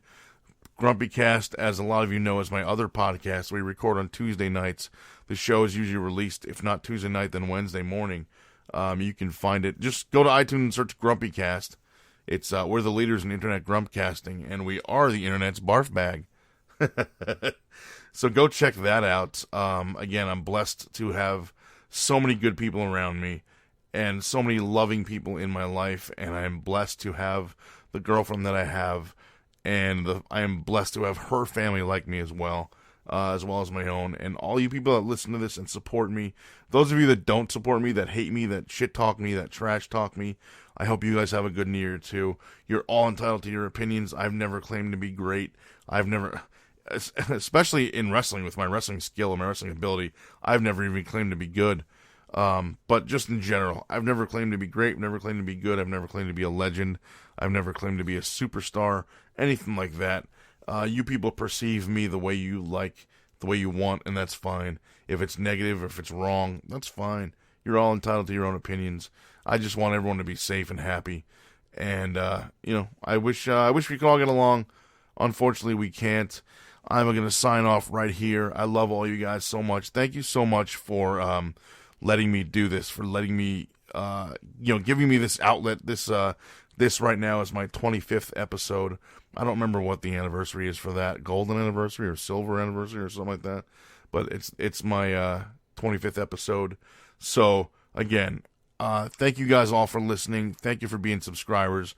Grumpy Cast, as a lot of you know, is my other podcast. We record on Tuesday nights. The show is usually released, if not Tuesday night, then Wednesday morning. You can find it. Just go to iTunes and search Grumpy Cast. It's we're the leaders in internet grumpcasting, and we are the internet's barf bag. So go check that out. Again, I'm blessed to have so many good people around me and so many loving people in my life, and I am blessed to have the girlfriend that I have, and I am blessed to have her family like me as well as my own. And all you people that listen to this and support me, those of you that don't support me, that hate me, that shit talk me, that trash talk me, I hope you guys have a good New Year too. You're all entitled to your opinions. I've never claimed to be great. I've never, especially in wrestling, with my wrestling skill and my wrestling ability, I've never even claimed to be good. But just in general, I've never claimed to be great. I've never claimed to be good. I've never claimed to be a legend. I've never claimed to be a superstar, anything like that. You people perceive me the way you like, the way you want, and that's fine. If it's negative, if it's wrong, that's fine. You're all entitled to your own opinions. I just want everyone to be safe and happy. And, I wish we could all get along. Unfortunately, we can't. I'm going to sign off right here. I love all you guys so much. Thank you so much for, letting me do this, for letting me, giving me this outlet. This right now is my 25th episode. I don't remember what the anniversary is for that. Golden anniversary or silver anniversary or something like that. But it's my 25th episode. So, again, thank you guys all for listening. Thank you for being subscribers.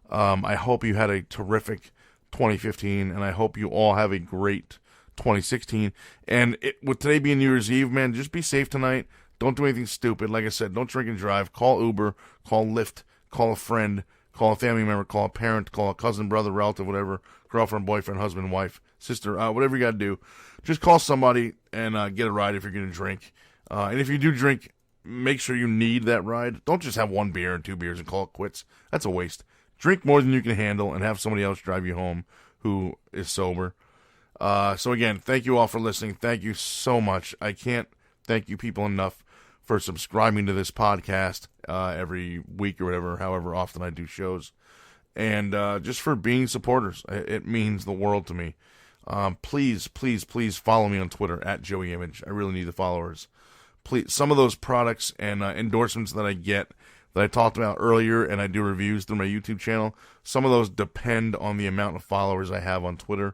I hope you had a terrific 2015, and I hope you all have a great 2016. And with today being New Year's Eve, man, just be safe tonight. Don't do anything stupid. Like I said, don't drink and drive. Call Uber, call Lyft, call a friend, call a family member, call a parent, call a cousin, brother, relative, whatever, girlfriend, boyfriend, husband, wife, sister, whatever you got to do. Just call somebody and get a ride if you're going to drink. And if you do drink, make sure you need that ride. Don't just have 1 beer and 2 beers and call it quits. That's a waste. Drink more than you can handle and have somebody else drive you home who is sober. So again, thank you all for listening. Thank you so much. I can't thank you people enough for subscribing to this podcast every week or whatever, however often I do shows. And just for being supporters. It means the world to me. Please, please, please follow me on Twitter at Joey Image. I really need the followers. Please, some of those products and endorsements that I get that I talked about earlier, and I do reviews through my YouTube channel, some of those depend on the amount of followers I have on Twitter,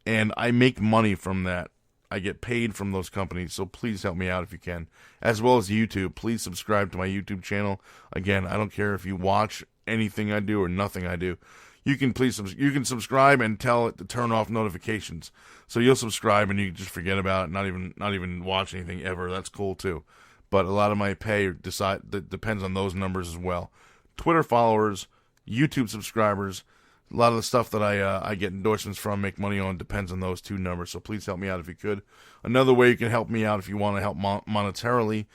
and I make money from that. I get paid from those companies, so please help me out if you can. As well as YouTube, please subscribe to my YouTube channel. Again, I don't care if you watch anything I do or nothing I do. You can subscribe and tell it to turn off notifications. So you'll subscribe and you just forget about it, not even watch anything ever. That's cool too. But a lot of my pay depends on those numbers as well. Twitter followers, YouTube subscribers, a lot of the stuff that I get endorsements from, make money on, depends on those 2 numbers. So please help me out if you could. Another way you can help me out if you want to help monetarily,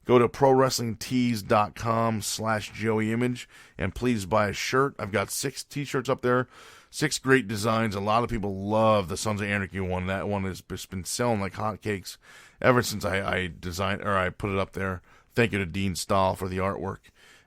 go to prowrestlingtees.com/JoeyImage and please buy a shirt. I've got 6 t-shirts up there, 6 great designs. A lot of people love the Sons of Anarchy one. That one has just been selling like hotcakes ever since I designed or I put it up there. Thank you to Dean Stahl for the artwork.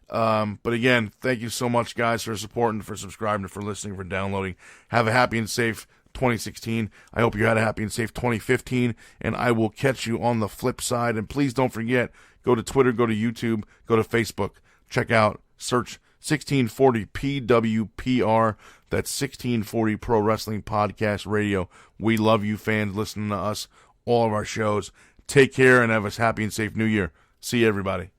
But again, thank you so much, guys, for supporting, for subscribing, for listening, for downloading. Have a happy and safe 2016. I hope you had a happy and safe 2015, and I will catch you on the flip side. And please don't forget, go to Twitter, go to YouTube, go to Facebook. Check out, search 1640 PWPR. That's 1640 Pro Wrestling Podcast Radio. We love you fans listening to us, all of our shows. Take care and have a happy and safe New Year. See you, everybody.